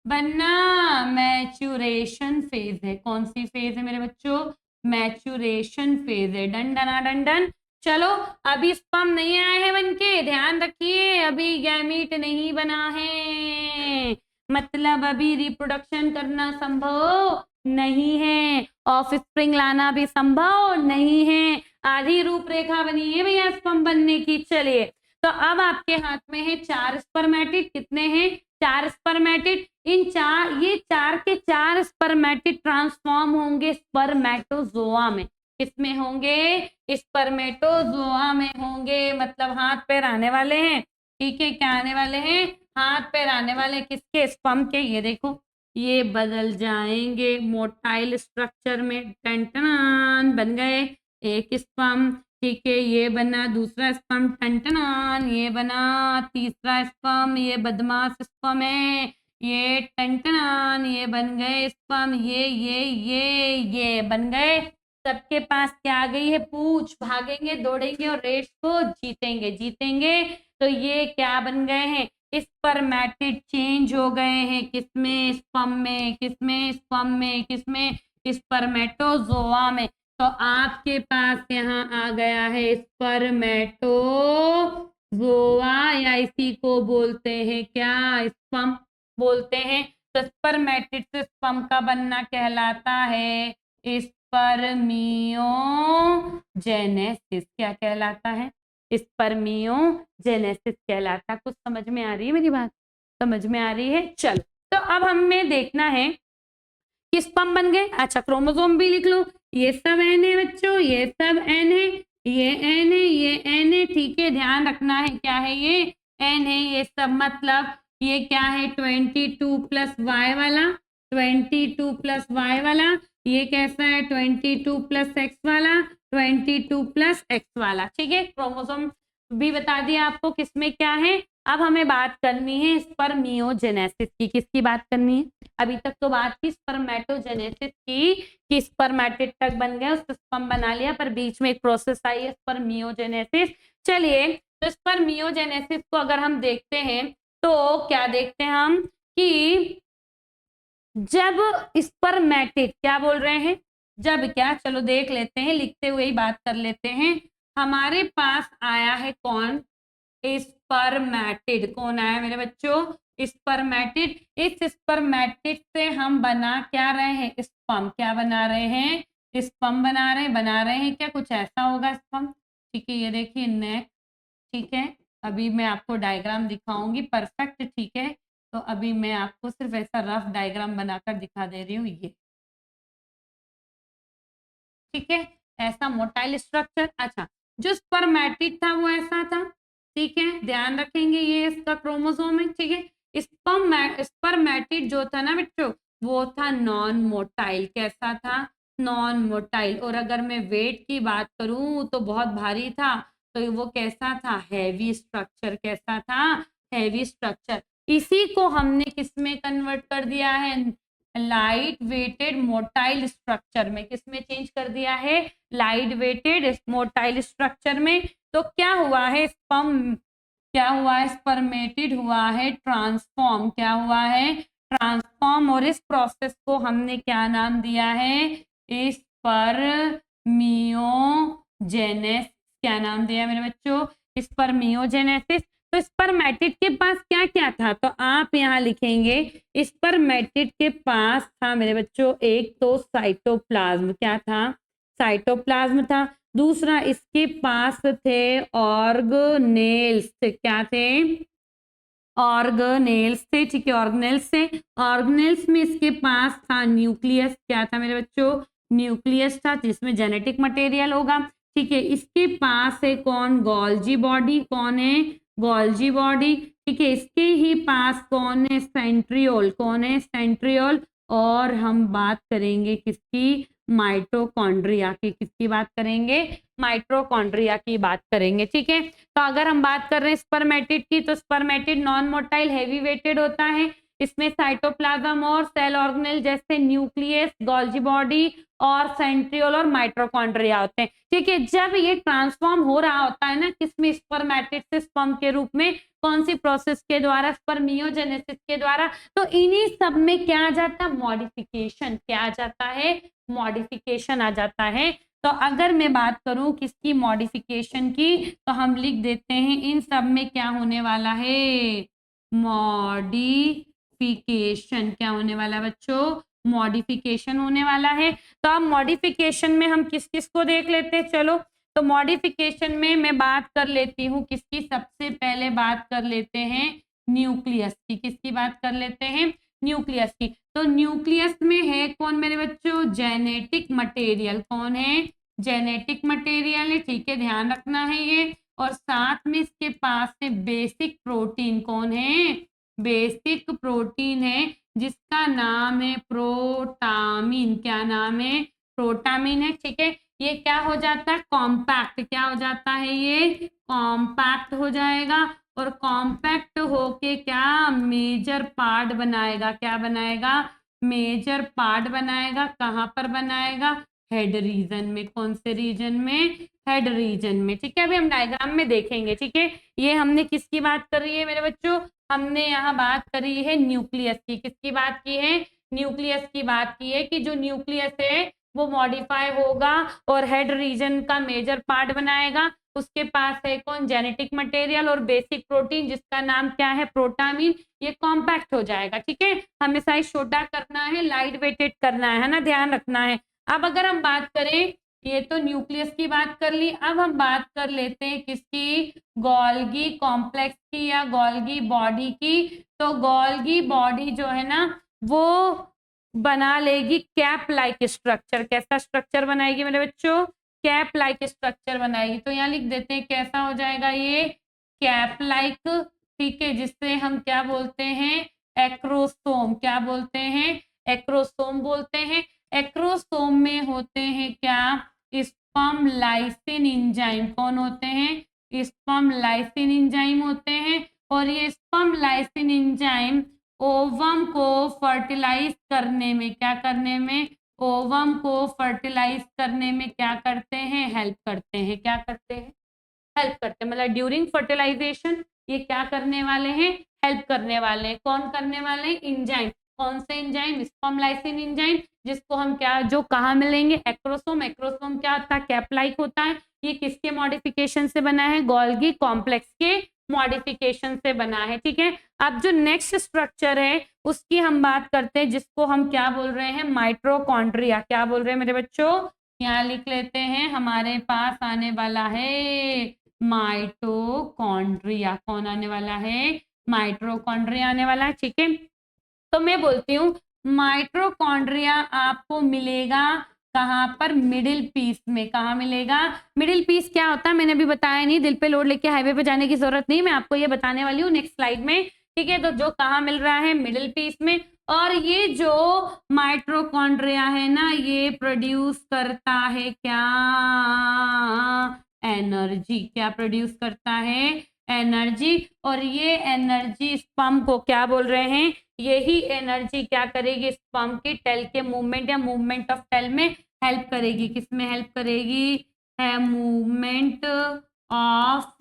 बनना मैच्यूरेशन फेज है। कौन सी फेज है मेरे बच्चों, मैच्यूरेशन फेज है। डन डना डन डन। चलो, अभी स्पर्म नहीं आए हैं बनके, ध्यान रखिए, अभी गैमीट नहीं बना है, मतलब अभी रिप्रोडक्शन करना संभव नहीं है, ऑफस्प्रिंग लाना भी संभव नहीं है। आधी रूपरेखा बनी है भैया स्पर्म बनने की। चलिए, तो अब आपके हाथ में है 4 स्पर्मेटिड। कितने हैं, 4 स्पर्मेटिड। इन 4, ये 4 के 4 स्पर्मेटिड ट्रांसफॉर्म होंगे स्पर्मेटोजोआ में। किसमें होंगे, स्पर्मेटोजोआ में होंगे, मतलब हाथ पैर आने वाले हैं। ठीक है, क्या आने वाले हैं, हाथ पैर आने वाले, किसके, स्पर्म के। ये देखो, ये बदल जाएंगे मोटाइल स्ट्रक्चर में, टन बन गए एक स्पर्म। ठीक है, ये बना दूसरा स्पर्म, टन ये बना तीसरा स्पर्म, ये बदमाश स्पर्म है, ये टन ये बन गए स्पर्म, ये बन गए। सबके पास क्या आ गई है, पूछ, भागेंगे दौड़ेंगे और रेस को जीतेंगे। तो ये क्या बन गए हैं, स्पर्मेटिड चेंज हो गए हैं, किसमें, स्पर्म में, किसमें, स्पर्म में, किसमें, स्पर्मेटोजोआ में। तो आपके पास यहाँ आ गया है स्पर्मेटोजोआ, या इसी को बोलते हैं क्या, स्पर्म बोलते हैं। तो स्पर्मेटिड से स्पर्म का बनना कहलाता है स्पर्मियोजेनेसिस। क्या कहलाता है, स्पर्मियोजेनेसिस कहलाता है। कुछ समझ में आ रही है मेरी बात, समझ में आ रही है। चलो, तो अब हमें देखना है कि स्पर्म बन गए। अच्छा, क्रोमोसोम भी लिख लो, ये सब एन है बच्चों, ये सब एन है, ये एन है, ये एन है। ठीक है, ध्यान रखना है, क्या है ये, एन है ये सब, मतलब ये क्या है, 22 प्लस वाई वाला, 22 प्लस वाई वाला, ये कैसा है, 22 प्लस एक्स वाला, 22 प्लस एक्स वाला। ठीक है, क्रोमोसोम भी बता दिया आपको किसमें क्या है। अब हमें बात करनी है स्पर्मियोजेनेसिस की। किसकी बात करनी है, अभी तक तो बात की स्पर्मेटोजेनेसिस की, कि स्पर्मेटिड तक बन गया, उसको स्पर्म बना लिया, पर बीच में एक प्रोसेस आई है स्पर्मियोजेनेसिस। चलिए, तो स्पर्मियोजेनेसिस को अगर हम देखते हैं तो क्या देखते हैं हम, कि जब स्पर्मेटिड, क्या बोल रहे हैं, जब क्या, चलो देख लेते हैं, लिखते हुए ही बात कर लेते हैं। हमारे पास आया है कौन, स्पर्मेटिड। कौन आया मेरे बच्चों, स्पर्मेटिड। इस स्पर्मेटिड से हम बना क्या रहे हैं, स्पर्म। क्या बना रहे हैं, स्पर्म बना रहे हैं क्या, कुछ ऐसा होगा स्पर्म। ठीक है, ये देखिए नेक। ठीक है, अभी मैं आपको डायग्राम दिखाऊंगी परफेक्ट। ठीक है, तो अभी मैं आपको सिर्फ ऐसा रफ डायग्राम बनाकर दिखा दे रही हूँ, ये ठीक है, ऐसा मोटाइल स्ट्रक्चर। अच्छा, जो स्पर्मेटिड था वो ऐसा था। ठीक है, ध्यान रखेंगे, ये इसका क्रोमोसोम है। ठीक है, स्पर्मेटिड जो था ना बच्चों, वो था नॉन मोटाइल। कैसा था, नॉन मोटाइल। और अगर मैं वेट की बात करूं तो बहुत भारी था। तो वो कैसा था, हैवी स्ट्रक्चर। कैसा था, हैवी स्ट्रक्चर। इसी को हमने किसमें कन्वर्ट कर दिया है, लाइट वेटेड मोटाइल स्ट्रक्चर में। किसमें चेंज कर दिया है, लाइट वेटेड मोटाइल स्ट्रक्चर में। तो क्या हुआ है, स्पर्म क्या हुआ है, स्पर्मेटिड हुआ है ट्रांसफॉर्म। क्या हुआ है, ट्रांसफॉर्म। और इस प्रोसेस को हमने क्या नाम दिया है, स्पर्मियोजेनेसिस। क्या नाम दिया मेरे बच्चों, स्पर्मियोजेनेसिस। तो स्पर्मेटिड के पास क्या क्या था, तो आप यहाँ लिखेंगे, स्पर्मेटिड के पास था मेरे बच्चों एक तो साइटोप्लाज्म। क्या था, साइटोप्लाज्म था। दूसरा इसके पास थे ऑर्गेनेल्स, क्या थे? ऑर्गेनेल्स थे, ठीक है, ऑर्गेनेल्स थे। ऑर्गेनेल्स में इसके पास था न्यूक्लियस, क्या था मेरे बच्चों? न्यूक्लियस था जिसमें जेनेटिक मटेरियल होगा, ठीक है। इसके पास है कौन? गोल्जी बॉडी, कौन है? गोल्जी बॉडी, ठीक है। इसके ही पास कौन है? सेंट्रियोल, कौन है? सेंट्रियोल। और हम बात करेंगे किसकी? माइटोकॉन्ड्रिया की। किसकी बात करेंगे? माइटोकॉन्ड्रिया की बात करेंगे, ठीक है। तो अगर हम बात कर रहे हैं स्पर्मेटिड की, तो spermatid non motile heavy weighted होता है। इसमें साइटोप्लाज्म और सेल ऑर्गेनेल जैसे न्यूक्लियस, गोल्जी बॉडी और सेंट्रियोल और माइटोकॉन्ड्रिया होते हैं, ठीक है। जब ये ट्रांसफॉर्म हो रहा होता है ना, किसमें? स्पर्मेटिड से स्पर्म के रूप में, कौन सी प्रोसेस के द्वारा? स्पर्मियोजेनेसिस के द्वारा। तो इन्हीं सब में क्या आ जाता है? मॉडिफिकेशन। क्या आ जाता है? मॉडिफिकेशन आ जाता है। तो अगर मैं बात करूं किसकी? मॉडिफिकेशन की, तो हम लिख देते हैं इन सब में क्या होने वाला है? मॉडिफिकेशन। क्या होने वाला है बच्चों? मॉडिफिकेशन होने वाला है। तो अब मॉडिफिकेशन में हम किस किस को देख लेते हैं, चलो। तो मॉडिफिकेशन में मैं बात कर लेती हूँ किसकी? सबसे पहले बात कर लेते हैं न्यूक्लियस की। किसकी बात कर लेते हैं? न्यूक्लियस की। तो न्यूक्लियस में है कौन मेरे बच्चों? Genetic material. कौन है? जेनेटिक मटेरियल है, ठीक है, ध्यान रखना है ये। और साथ में इसके पास है बेसिक प्रोटीन। कौन है? बेसिक प्रोटीन है जिसका नाम है प्रोटामीन। क्या नाम है? प्रोटामीन है, ठीक है। ये क्या हो जाता है? कॉम्पैक्ट। क्या हो जाता है? ये कॉम्पैक्ट हो जाएगा। और कॉम्पैक्ट होके क्या? मेजर पार्ट बनाएगा। क्या बनाएगा? मेजर पार्ट बनाएगा। कहाँ पर बनाएगा? हेड रीजन में। कौन से रीजन में? हेड रीजन में, ठीक है। अभी हम डायग्राम में देखेंगे, ठीक है। ये हमने किसकी बात कर रही है मेरे बच्चों? हमने यहाँ बात करी है न्यूक्लियस की। किसकी बात की है? न्यूक्लियस की बात की है कि जो न्यूक्लियस है वो मॉडिफाई होगा और हेड रीजन का मेजर पार्ट बनाएगा। उसके पास है कौन? जेनेटिक मटेरियल और बेसिक प्रोटीन जिसका नाम क्या है? प्रोटामीन। ये कॉम्पैक्ट हो जाएगा, ठीक है। हमें साइज छोटा करना है, लाइट वेटेड करना है ना, ध्यान रखना है। अब अगर हम बात करें, ये तो न्यूक्लियस की बात कर ली, अब हम बात कर लेते हैं किसकी? गोल्गी कॉम्प्लेक्स की या गोल्गी बॉडी की। तो गोल्गी बॉडी जो है ना, वो बना लेगी कैप लाइक स्ट्रक्चर। कैसा स्ट्रक्चर बनाएगी मेरे बच्चों? कैप लाइक स्ट्रक्चर बनाएगी। तो यहाँ लिख देते हैं कैसा हो जाएगा ये? कैप लाइक, ठीक है, जिससे हम क्या बोलते हैं? एक्रोसोम। क्या बोलते हैं? एक्रोसोम बोलते हैं। एक्रोसोम में होते हैं क्या? Sperm lysine enzyme. कौन होते हैं? स्पर्म लाइसिन एंजाइम होते हैं। और ये स्पर्म लाइसिन एंजाइम ओवम को फर्टिलाइज करने में, क्या करने में? ओवम को फर्टिलाइज करने में क्या करते हैं? हेल्प करते हैं। क्या करते हैं? हेल्प करते हैं। मतलब ड्यूरिंग फर्टिलाइजेशन ये क्या करने वाले हैं? हेल्प करने वाले हैं। कौन करने वाले हैं? एंजाइम। कौन से एंजाइम? स्पर्म लाइसिन एंजाइम, जिसको हम क्या, जो कहाँ मिलेंगे? एक्रोसोम। एक्रोसोम क्या होता है? कैप लाइक होता है। ये किसके मॉडिफिकेशन से बना है? गोल्गी कॉम्प्लेक्स के मॉडिफिकेशन से बना है, ठीक है। अब जो नेक्स्ट स्ट्रक्चर है उसकी हम बात करते हैं, जिसको हम क्या बोल रहे हैं? माइटोकॉन्ड्रिया। क्या बोल रहे हैं मेरे बच्चों? यहाँ लिख लेते हैं, हमारे पास आने वाला है माइटोकॉन्ड्रिया। कौन आने वाला है? माइटोकॉन्ड्रिया आने वाला है, ठीक है। तो मैं बोलती हूँ माइटोकॉन्ड्रिया आपको मिलेगा कहाँ पर? मिडिल पीस में। कहाँ मिलेगा? मिडिल पीस क्या होता है मैंने अभी बताया नहीं, दिल पे लोड लेके हाईवे पे जाने की जरूरत नहीं, मैं आपको ये बताने वाली हूँ नेक्स्ट स्लाइड में, ठीक है। तो जो कहाँ मिल रहा है? मिडिल पीस में। और ये जो माइटोकॉन्ड्रिया है ना, ये प्रोड्यूस करता है क्या? एनर्जी। क्या प्रोड्यूस करता है? एनर्जी। और ये एनर्जी स्पर्म को क्या बोल रहे हैं? यही एनर्जी क्या करेगी? स्पर्म की टेल के मूवमेंट या मूवमेंट ऑफ टेल में हेल्प करेगी। किसमें हेल्प करेगी? है movement of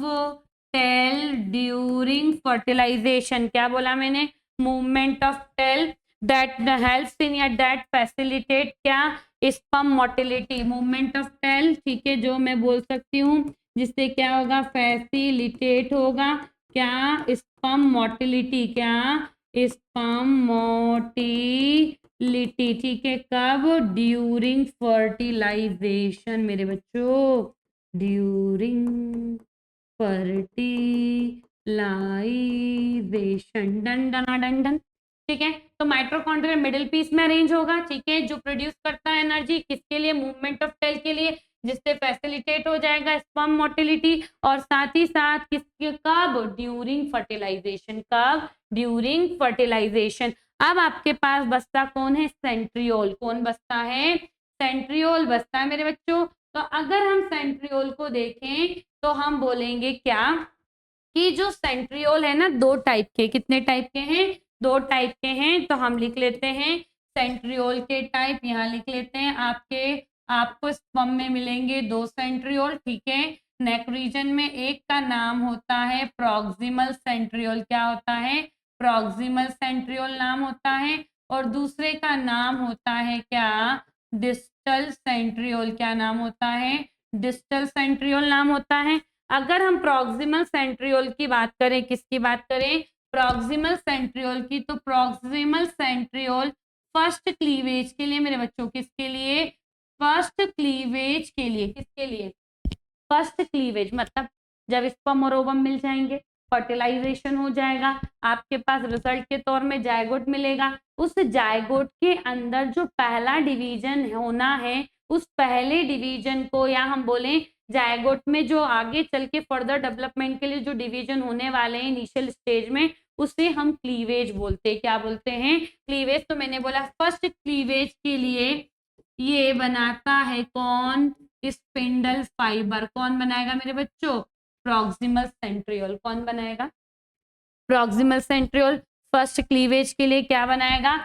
tail during fertilization. क्या बोला मैंने? Movement of tail that helps in या दैट फैसिलिटेट क्या? Sperm motility. Movement of tail, ठीक है, जो मैं बोल सकती हूँ जिससे क्या होगा? फैसिलिटेट होगा क्या? Sperm motility. क्या? स्पर्म मोटिलिटी, ठीक है। कब? ड्यूरिंग फर्टिलाइजेशन मेरे बच्चों। During fertilization. डन डना डन डन। ठीक है, तो माइटोकॉन्ड्रिया मिडिल पीस में अरेंज होगा। ठीक है, जो प्रोड्यूस करता है एनर्जी किसके लिए, मूवमेंट ऑफ सेल के लिए, जिससे फैसिलिटेट हो जाएगा स्पर्म मोटिलिटी, और साथ ही साथ किसके, कब, ड्यूरिंग फर्टिलाइजेशन। कब, ड्यूरिंग फर्टिलाइजेशन। अब आपके पास बचता कौन है, सेंट्रियोल। कौन बचता है, सेंट्रियोल बचता है मेरे बच्चों। तो अगर हम सेंट्रियोल को देखें तो हम बोलेंगे क्या, कि जो सेंट्रियोल है ना, दो टाइप के, कितने टाइप के हैं, दो टाइप के हैं। तो हम लिख लेते हैं सेंट्रियोल के टाइप, यहाँ लिख लेते हैं। आपको स्पर्म में मिलेंगे दो सेंट्रियोल। ठीक है, नेक रीजन में एक का नाम होता है प्रॉक्सिमल सेंट्रियोल। क्या होता है, प्रॉक्सिमल सेंट्रियोल नाम होता है। और दूसरे का नाम होता है क्या, डिस्टल सेंट्रियोल। क्या नाम होता है, डिस्टल सेंट्रियोल नाम होता है। अगर हम प्रॉक्सिमल सेंट्रियोल की बात करें, किसकी बात करें, प्रॉक्सिमल सेंट्रियोल की, तो प्रॉक्सिमल सेंट्रियोल फर्स्ट क्लीवेज के लिए मेरे बच्चों, किसके लिए, फर्स्ट क्लीवेज के लिए, किसके लिए, फर्स्ट क्लीवेज, मतलब जब स्पर्म और ओवम मिल जाएंगे, फर्टिलाइजेशन हो जाएगा, आपके पास रिजल्ट के तौर में जायगोट मिलेगा। उस जायगोट के अंदर जो पहला डिवीजन होना है, उस पहले डिवीजन को, या हम बोलें जायगोट में जो आगे चल के फर्दर डेवलपमेंट के लिए जो डिवीजन होने वाले हैं इनिशियल स्टेज में, उसे हम क्लीवेज बोलते हैं। क्या बोलते हैं, क्लीवेज। तो मैंने बोला फर्स्ट क्लीवेज के लिए ये बनाता है कौन, स्पिंडल फाइबर। कौन बनाएगा मेरे बच्चों, प्रॉक्सिमल सेंट्रियोल। कौन बनाएगा, प्रॉक्सिमल सेंट्रियोल। फर्स्ट क्लीवेज के लिए क्या बनाएगा,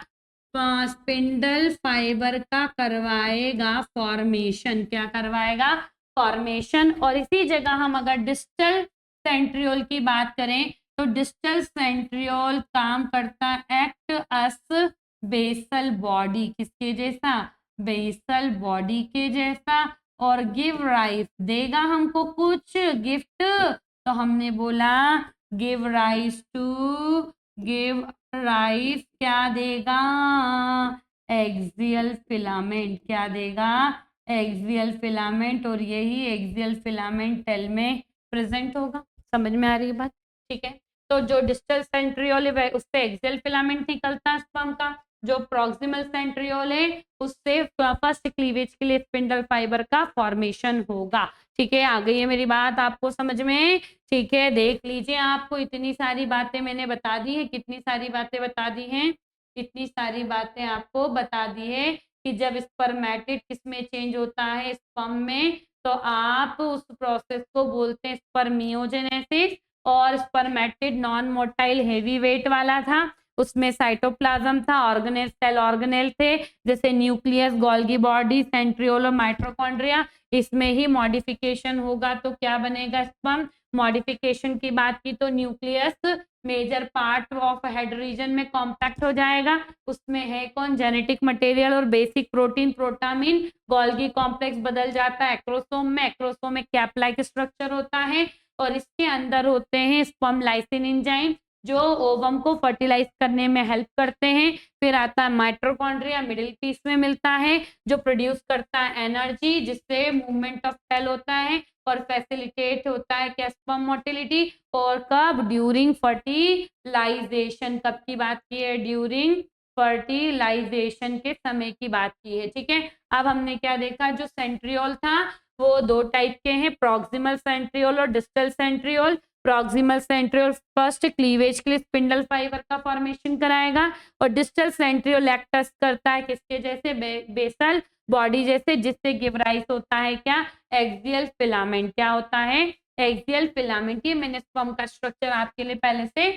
स्पिंडल फाइबर का करवाएगा फॉर्मेशन। क्या करवाएगा, फॉर्मेशन। और इसी जगह हम अगर डिस्टल सेंट्रियोल की बात करें, तो डिस्टल सेंट्रियोल काम करता, एक्ट अस बेसल बॉडी, किसके जैसा, बेसल बॉडी के जैसा, और गिव राइस, देगा हमको कुछ गिफ्ट। तो हमने बोला give rise to, give rise क्या देगा, एक्सियल फिलामेंट। क्या देगा, एक्सियल फिलामेंट। और यही एक्सियल फिलामेंट टेल में प्रेजेंट होगा। समझ में आ रही है बात, ठीक है। तो जो डिस्टल सेंट्रियोल है उससे एक्सियल फिलामेंट निकलता है स्पर्म का, जो प्रॉक्सिमल सेंट्रियोल है उससे फर्स्ट क्लीवेज के लिए स्पिंडल फाइबर का फॉर्मेशन होगा। ठीक है, आ गई है मेरी बात आपको समझ में, ठीक है। देख लीजिए, आपको इतनी सारी बातें मैंने बता दी है, कितनी सारी बातें बता दी हैं, इतनी सारी बातें आपको बता दी है कि जब स्पर्मेटिड किसमें चेंज होता है, स्पर्म में, तो आप उस प्रोसेस को बोलते हैं स्पर्मियोजेनेसिस। और spermatid non motile heavy weight वाला था, उसमें साइटोप्लाज्म था, ऑर्गेनेल, सेल ऑर्गेनेल थे, जैसे न्यूक्लियस, गोल्गी बॉडी, सेंट्रियोल और माइटोकॉन्ड्रिया। इसमें ही मॉडिफिकेशन होगा तो क्या बनेगा स्पर्म। मॉडिफिकेशन की बात की तो nucleus major part of head region में कॉम्पैक्ट हो जाएगा, उसमें है कौन, जेनेटिक मटेरियल और basic protein, protamine. Golgi complex बदल जाता है एक्रोसोम में, एक्रोसोम में कैप लाइक स्ट्रक्चर होता है, और इसके अंदर होते हैं स्पर्म लाइसिन एंजाइम जो ओवम को फर्टिलाइज करने में हेल्प करते हैं। फिर आता है माइटोकॉन्ड्रिया, मिडिल पीस में मिलता है, जो प्रोड्यूस करता है एनर्जी, जिससे मूवमेंट ऑफ सेल होता है और फैसिलिटेट होता है क्या, स्पर्म मोटिलिटी। और कब, ड्यूरिंग फर्टिलाइजेशन। कब की बात की है, ड्यूरिंग फर्टिलाइजेशन के समय की बात की है, ठीक है। अब हमने क्या देखा, जो सेंट्रियोल था वो दो टाइप के हैं, प्रॉक्सिमल सेंट्रियोल और distal centriole. Proximal centriole first cleavage के लिए स्पिंडल फाइबर का फॉर्मेशन कराएगा, और डिस्टल सेंट्रियोल एक्ट करता है किसके जैसे, बेसल बॉडी जैसे, जिससे गिव राइस होता है क्या, एक्सियल फिलामेंट। क्या होता है, एक्सियल फिलामेंट। ये मैंने स्पर्म का स्ट्रक्चर आपके लिए पहले से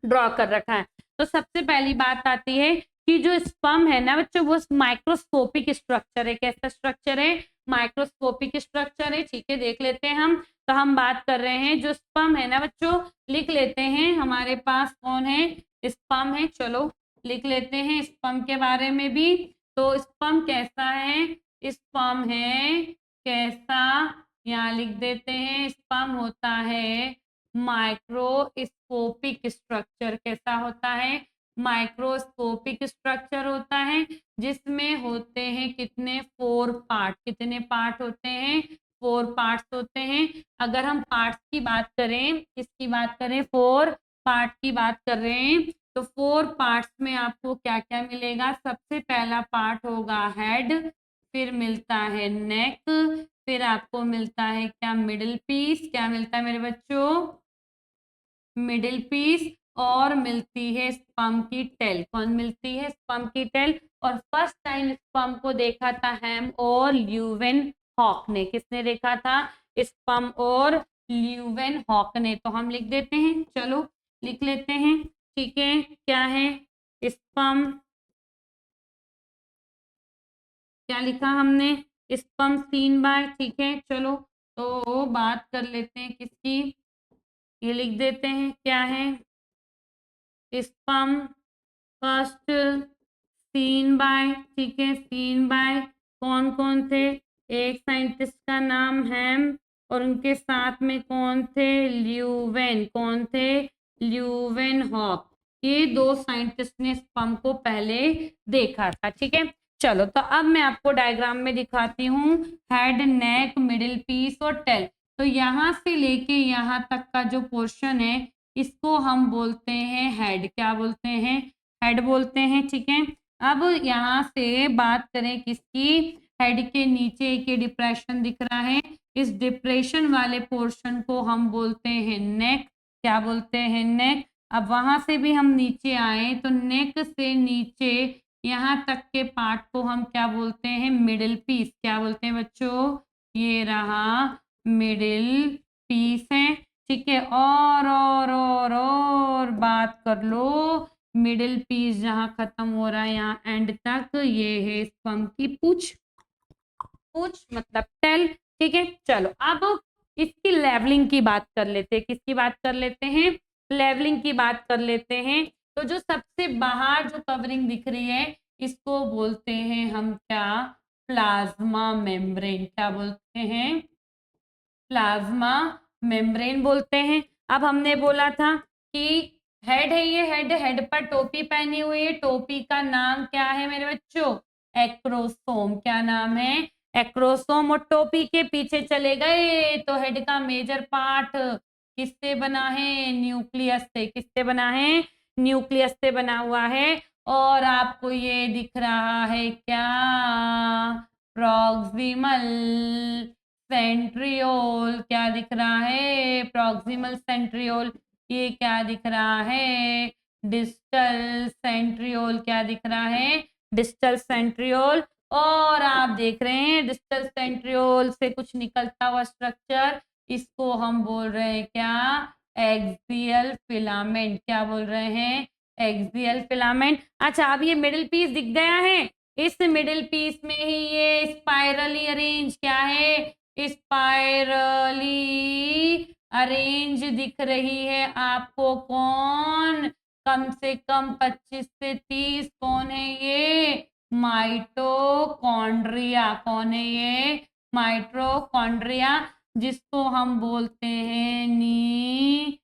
ड्रॉ कर रखा है। तो सबसे पहली बात आती है कि जो स्पर्म है ना बच्चों, वो माइक्रोस्कोपिक स्ट्रक्चर है। कैसा स्ट्रक्चर है, माइक्रोस्कोपिक स्ट्रक्चर है, ठीक है। देख लेते हैं हम, तो हम बात कर रहे हैं जो स्पर्म है ना बच्चों, लिख लेते हैं हमारे पास कौन है, स्पर्म है। चलो लिख लेते हैं स्पर्म के बारे में भी। तो स्पर्म कैसा है, स्पर्म है कैसा, यहाँ लिख देते हैं, स्पर्म होता है माइक्रोस्कोपिक स्ट्रक्चर। कैसा होता है, माइक्रोस्कोपिक स्ट्रक्चर होता है, जिसमें होते हैं कितने, 4 पार्ट। कितने पार्ट होते हैं, 4 पार्ट्स होते हैं। अगर हम पार्ट्स की बात करें, किसकी बात करें, 4 पार्ट की बात कर रहे हैं, तो 4 पार्ट्स में आपको क्या क्या मिलेगा। सबसे पहला पार्ट होगा हेड, फिर मिलता है नेक, फिर आपको मिलता है क्या, मिडिल पीस। क्या मिलता है मेरे बच्चों, मिडिल पीस, और मिलती है स्पर्म की टेल। कौन मिलती है, स्पर्म की टेल। और फर्स्ट टाइम स्पर्म को देखा था हैम और ल्यूवेन हॉक ने। किसने देखा था, स्पर्म और ल्यूवेन हॉक ने। तो हम लिख देते हैं, चलो लिख लेते हैं, ठीक है। क्या है, स्पर्म, क्या लिखा हमने, स्पर्म सीन बाय, ठीक है। चलो तो बात कर लेते हैं किसकी, ये लिख देते हैं, क्या है, स्पर्म फर्स्ट सीन बाय, ठीक है, सीन बाय कौन कौन थे, एक साइंटिस्ट का नाम हैम, और उनके साथ में कौन थे, ल्यूवेन। कौन थे, ल्यूवेन हॉक। ये 2 साइंटिस्ट ने स्पर्म को पहले देखा था, ठीक है। चलो तो अब मैं आपको डायग्राम में दिखाती हूँ, हेड, नेक, मिडिल पीस और टेल। तो यहाँ से लेके यहाँ तक का जो पोर्शन है, इसको हम बोलते हैं हेड। क्या बोलते हैं, हेड बोलते हैं, ठीक है। अब यहाँ से बात करें किसकी, हेड के नीचे एक डिप्रेशन दिख रहा है, इस डिप्रेशन वाले पोर्शन को हम बोलते हैं नेक। क्या बोलते हैं, नेक। अब वहां से भी हम नीचे आए तो नेक से नीचे यहाँ तक के पार्ट को हम क्या बोलते हैं, मिडिल पीस। क्या बोलते हैं बच्चों, ये रहा मिडिल पीस है, ठीक है। और बात कर लो, मिडिल पीस जहां खत्म हो रहा है यहाँ एंड तक, ये है स्पर्म की पूछ। पूछ मतलब टेल, ठीक है। चलो अब इसकी लेवलिंग की बात कर लेते हैं, किसकी बात कर लेते हैं, लेवलिंग की बात कर लेते हैं। तो जो सबसे बाहर जो कवरिंग दिख रही है, इसको बोलते हैं हम क्या, प्लाज्मा मेम्ब्रेन। क्या बोलते हैं, प्लाज्मा मेम्ब्रेन बोलते हैं। अब हमने बोला था कि हेड है, ये हेड पर टोपी पहनी हुई है, टोपी का नाम क्या है मेरे बच्चों, एक्रोसोम। क्या नाम है, एक्रोसोम। और टोपी के पीछे चले गए तो हेड का मेजर पार्ट किससे बना है, न्यूक्लियस से। किससे बना है, न्यूक्लियस से बना हुआ है। और आपको ये दिख रहा है क्या, प्रॉक्सिमल सेंट्रियोल। क्या दिख रहा है, प्रॉक्सिमल सेंट्रियोल। ये क्या दिख रहा है, डिस्टल सेंट्रियोल। क्या दिख रहा है, डिस्टल सेंट्रियोल। और आप देख रहे हैं डिस्टल सेंट्रियोल से कुछ निकलता हुआ स्ट्रक्चर, इसको हम बोल रहे हैं क्या, एक्सियल फिलामेंट। क्या बोल रहे हैं, एक्सियल फिलामेंट। अच्छा अब ये मिडिल पीस दिख गया है, इस मिडिल पीस में ही ये स्पाइरली अरेंज, क्या है, स्पाइरली अरेंज दिख रही है आपको। कौन, कम से कम 25 से 30, कौन है ये, माइटोकॉन्ड्रिया। कौन है ये, माइटोकॉन्ड्रिया, जिसको हम बोलते हैं निबर्कन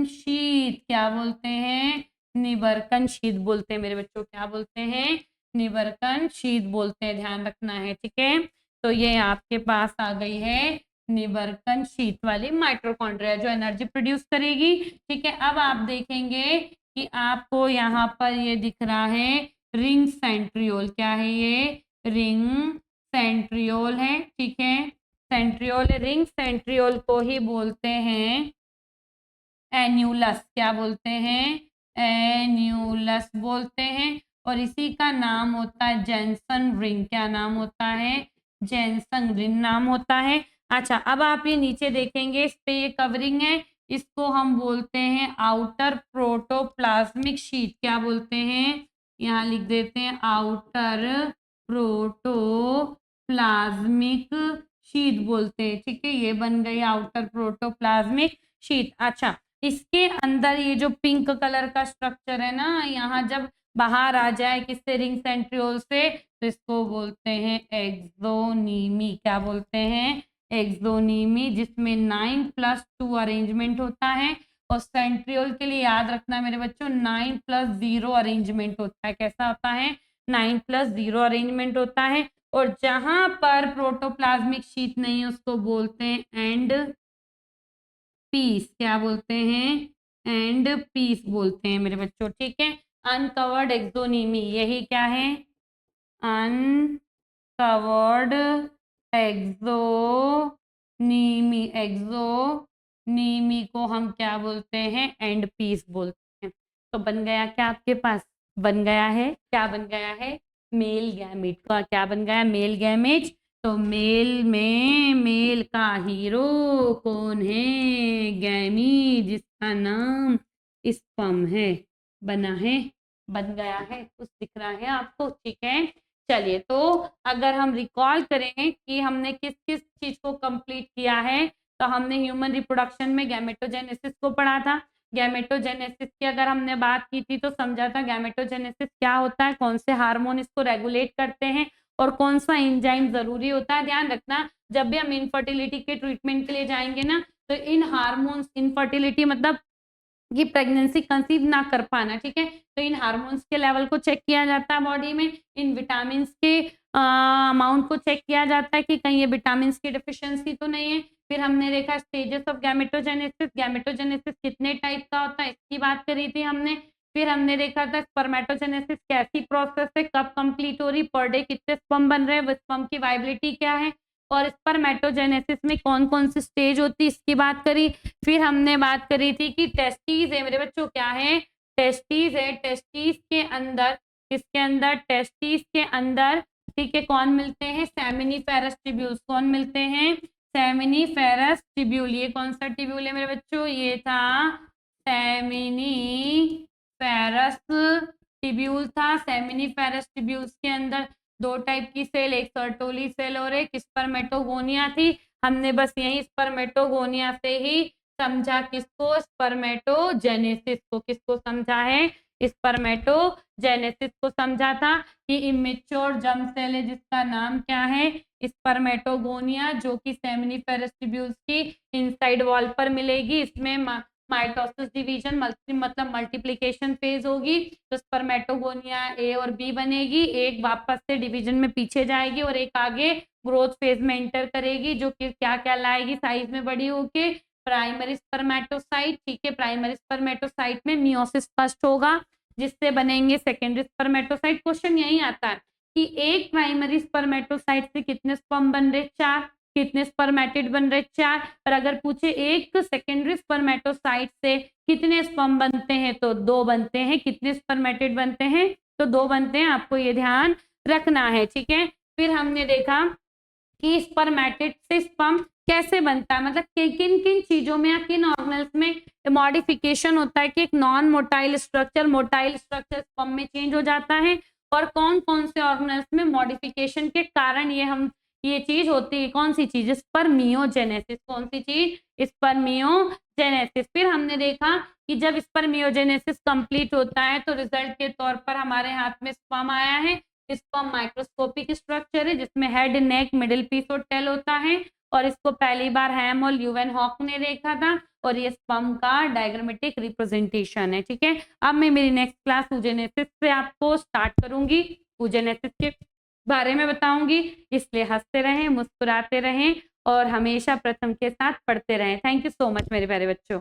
शीथ। क्या बोलते हैं, निबर्कन शीथ बोलते हैं मेरे बच्चों। क्या बोलते हैं, निबर्कन शीथ बोलते हैं, ध्यान रखना है, ठीक है। तो ये आपके पास आ गई है निबर्कन शीथ वाली माइटोकॉन्ड्रिया, जो एनर्जी प्रोड्यूस करेगी, ठीक है। अब आप देखेंगे कि आपको यहाँ पर ये दिख रहा है रिंग सेंट्रियोल। क्या है ये, रिंग सेंट्रियोल है, ठीक है। सेंट्रियोल, रिंग सेंट्रियोल को ही बोलते हैं एन्यूलस। क्या बोलते हैं, एन्यूलस बोलते हैं। और इसी का नाम होता है जेंसन रिंग। क्या नाम होता है, जेंसन रिंग नाम होता है। अच्छा अब आप ये नीचे देखेंगे, इस पे ये कवरिंग है, इसको हम बोलते हैं आउटर प्रोटोप्लाज्मिक शीट। क्या बोलते हैं, यहाँ लिख देते हैं आउटर प्रोटोप्लाज्मिक शीट बोलते हैं, ठीक है। ये बन गई आउटर प्रोटोप्लाज्मिक शीट। अच्छा इसके अंदर ये जो पिंक कलर का स्ट्रक्चर है ना, यहाँ जब बाहर आ जाए किससे, रिंग सेंट्रियोल से, तो इसको बोलते हैं एक्सोनीमी। क्या बोलते हैं, एक्सोनीमी, जिसमें 9+2 अरेंजमेंट होता है। और सेंट्रियोल के लिए याद रखना मेरे बच्चों, 9+0 अरेंजमेंट होता है। कैसा होता है, 9+0 अरेंजमेंट होता है। और जहां पर प्रोटोप्लाज्मिक शीट नहीं है उसको बोलते हैं एंड पीस। क्या बोलते हैं? एंड पीस बोलते हैं मेरे बच्चों, ठीक है। अनकवर्ड एक्सोनीमी, यही क्या है? अनकवर्ड एक्सोनीमी। एक्सोनीमी को हम क्या बोलते हैं? एंड पीस बोलते हैं। तो बन गया क्या आपके पास? बन गया है, क्या बन गया है? मेल गैमेट का। क्या बन गया? Male gamete. तो मेल में मेल का हीरो कौन है? गैमी, जिसका नाम स्पर्म है। बना है, बन गया है, कुछ दिख रहा है आपको? ठीक है। चलिए, तो अगर हम रिकॉल करें कि हमने किस किस चीज को कंप्लीट किया है, तो हमने ह्यूमन रिप्रोडक्शन में गैमेटोजेनेसिस को पढ़ा था। गैमेटोजेनेसिस की अगर हमने बात की थी तो समझा था गैमेटोजेनेसिस क्या होता है, कौन से हार्मोन इसको रेगुलेट करते हैं और कौन सा एंजाइम जरूरी होता है। ध्यान रखना, जब भी हम इनफर्टिलिटी के ट्रीटमेंट के लिए जाएंगे ना, तो इन हार्मोन्स, इनफर्टिलिटी मतलब ये प्रेगनेंसी कंसीव ना कर पाना, ठीक है, तो इन हार्मोन्स के लेवल को चेक किया जाता है बॉडी में, इन विटामिन के अमाउंट को चेक किया जाता है कि कहीं ये विटामिन की डिफिशियंसी तो नहीं है। फिर हमने देखा स्टेजेस ऑफ गैमेटोजेनेसिस, गैमेटोजेनेसिस कितने टाइप का होता है इसकी बात करी थी हमने। फिर हमने देखा था स्पर्मेटोजेनेसिस कैसी प्रोसेस है, कब कंप्लीट हो रही, पर डे कितने स्पर्म बन रहे हैं, स्पर्म की वाइबिलिटी क्या है, और स्पर्मेटोजेनेसिस में कौन कौन सी स्टेज होती है इसकी बात करी। फिर हमने बात करी थी कि टेस्टीज है मेरे बच्चों, क्या है? टेस्टीज है। टेस्टीज के अंदर, किसके अंदर? टेस्टीज के अंदर, ठीक है, कौन मिलते हैं? Seminiferous tubules. कौन मिलते हैं? Seminiferous tubule. ये कौन सा ट्यूब्यूल है मेरे बच्चों? ये था सेमिनिफेरस ट्यूब्यूल था। सेमिनिफेरस ट्यूब्यूल्स के अंदर दो टाइप की सेल, एक सर्टोली सेल और एक स्पर्मेटोगोनिया थी। हमने बस यही स्पर्मेटोगोनिया से ही समझा किसको? स्पर्मेटोजेनेसिस को। किसको समझा है? स्पर्मेटोजेनेसिस को समझा था कि इमेच्योर जर्म सेल है जिसका नाम क्या है? स्पर्मेटोगोनिया, जो कि सेमिनिफेरस ट्यूब्यूल्स की इनसाइड वॉल पर मिलेगी। इसमें माइटोसिस डिवीजन मतलब मल्टीप्लिकेशन फेज होगी। तो स्पर्मेटोगोनिया ए और बी बनेगी, एक वापस से डिवीजन में पीछे जाएगी और एक आगे ग्रोथ फेज में एंटर करेगी, जो कि क्या क्या लाएगी साइज में बड़ी होके? प्राइमरी स्पर्मेटोसाइट, ठीक है। प्राइमरी स्पर्मेटोसाइट में मियोसिस फर्स्ट होगा जिससे बनेंगे सेकेंडरी स्पर्मेटोसाइट। क्वेश्चन यही आता है कि एक प्राइमरी स्पर्मेटोसाइट से कितने स्पर्म बन रहे? 4। कितने स्पर्मेटिड बन रहे? 4। पर अगर पूछे एक सेकेंडरी स्पर्मेटोसाइट से कितने स्पर्म बनते हैं, तो 2 बनते हैं। कितने स्पर्मेटिड बनते हैं? तो 2 बनते हैं। आपको ये ध्यान रखना है, ठीक है। फिर हमने देखा कि स्पर्मेटिड से स्पर्म कैसे बनता है, मतलब किन किन चीजों में या किन ऑर्गेनल्स में मॉडिफिकेशन होता है कि एक नॉन मोटाइल स्ट्रक्चर स्पर्म में चेंज हो जाता है, और कौन कौन से ऑर्गेनल्स में मॉडिफिकेशन के कारण ये चीज होती है। कौन सी चीज? स्पर्मियोजेनेसिस। कौन सी चीज? स्पर्मियोजेनेसिस। फिर हमने देखा कि जब स्पर्मियोजेनेसिस कंप्लीट होता है तो रिजल्ट के तौर पर हमारे हाथ में स्पर्म आया है। स्पर्म माइक्रोस्कोपिक स्ट्रक्चर है जिसमें हेड, नेक, मिडिल पीस और टेल होता है, और इसको पहली बार हैम और ल्यूवेन हॉक ने देखा था, और ये स्पर्म का डायग्रामेटिक रिप्रेजेंटेशन है, ठीक है। अब मैं मेरी नेक्स्ट क्लास oogenesis से आपको स्टार्ट करूंगी, oogenesis के बारे में बताऊंगी, इसलिए हंसते रहें, मुस्कुराते रहें और हमेशा प्रथम के साथ पढ़ते रहें। थैंक यू सो मच मेरे प्यारे बच्चों।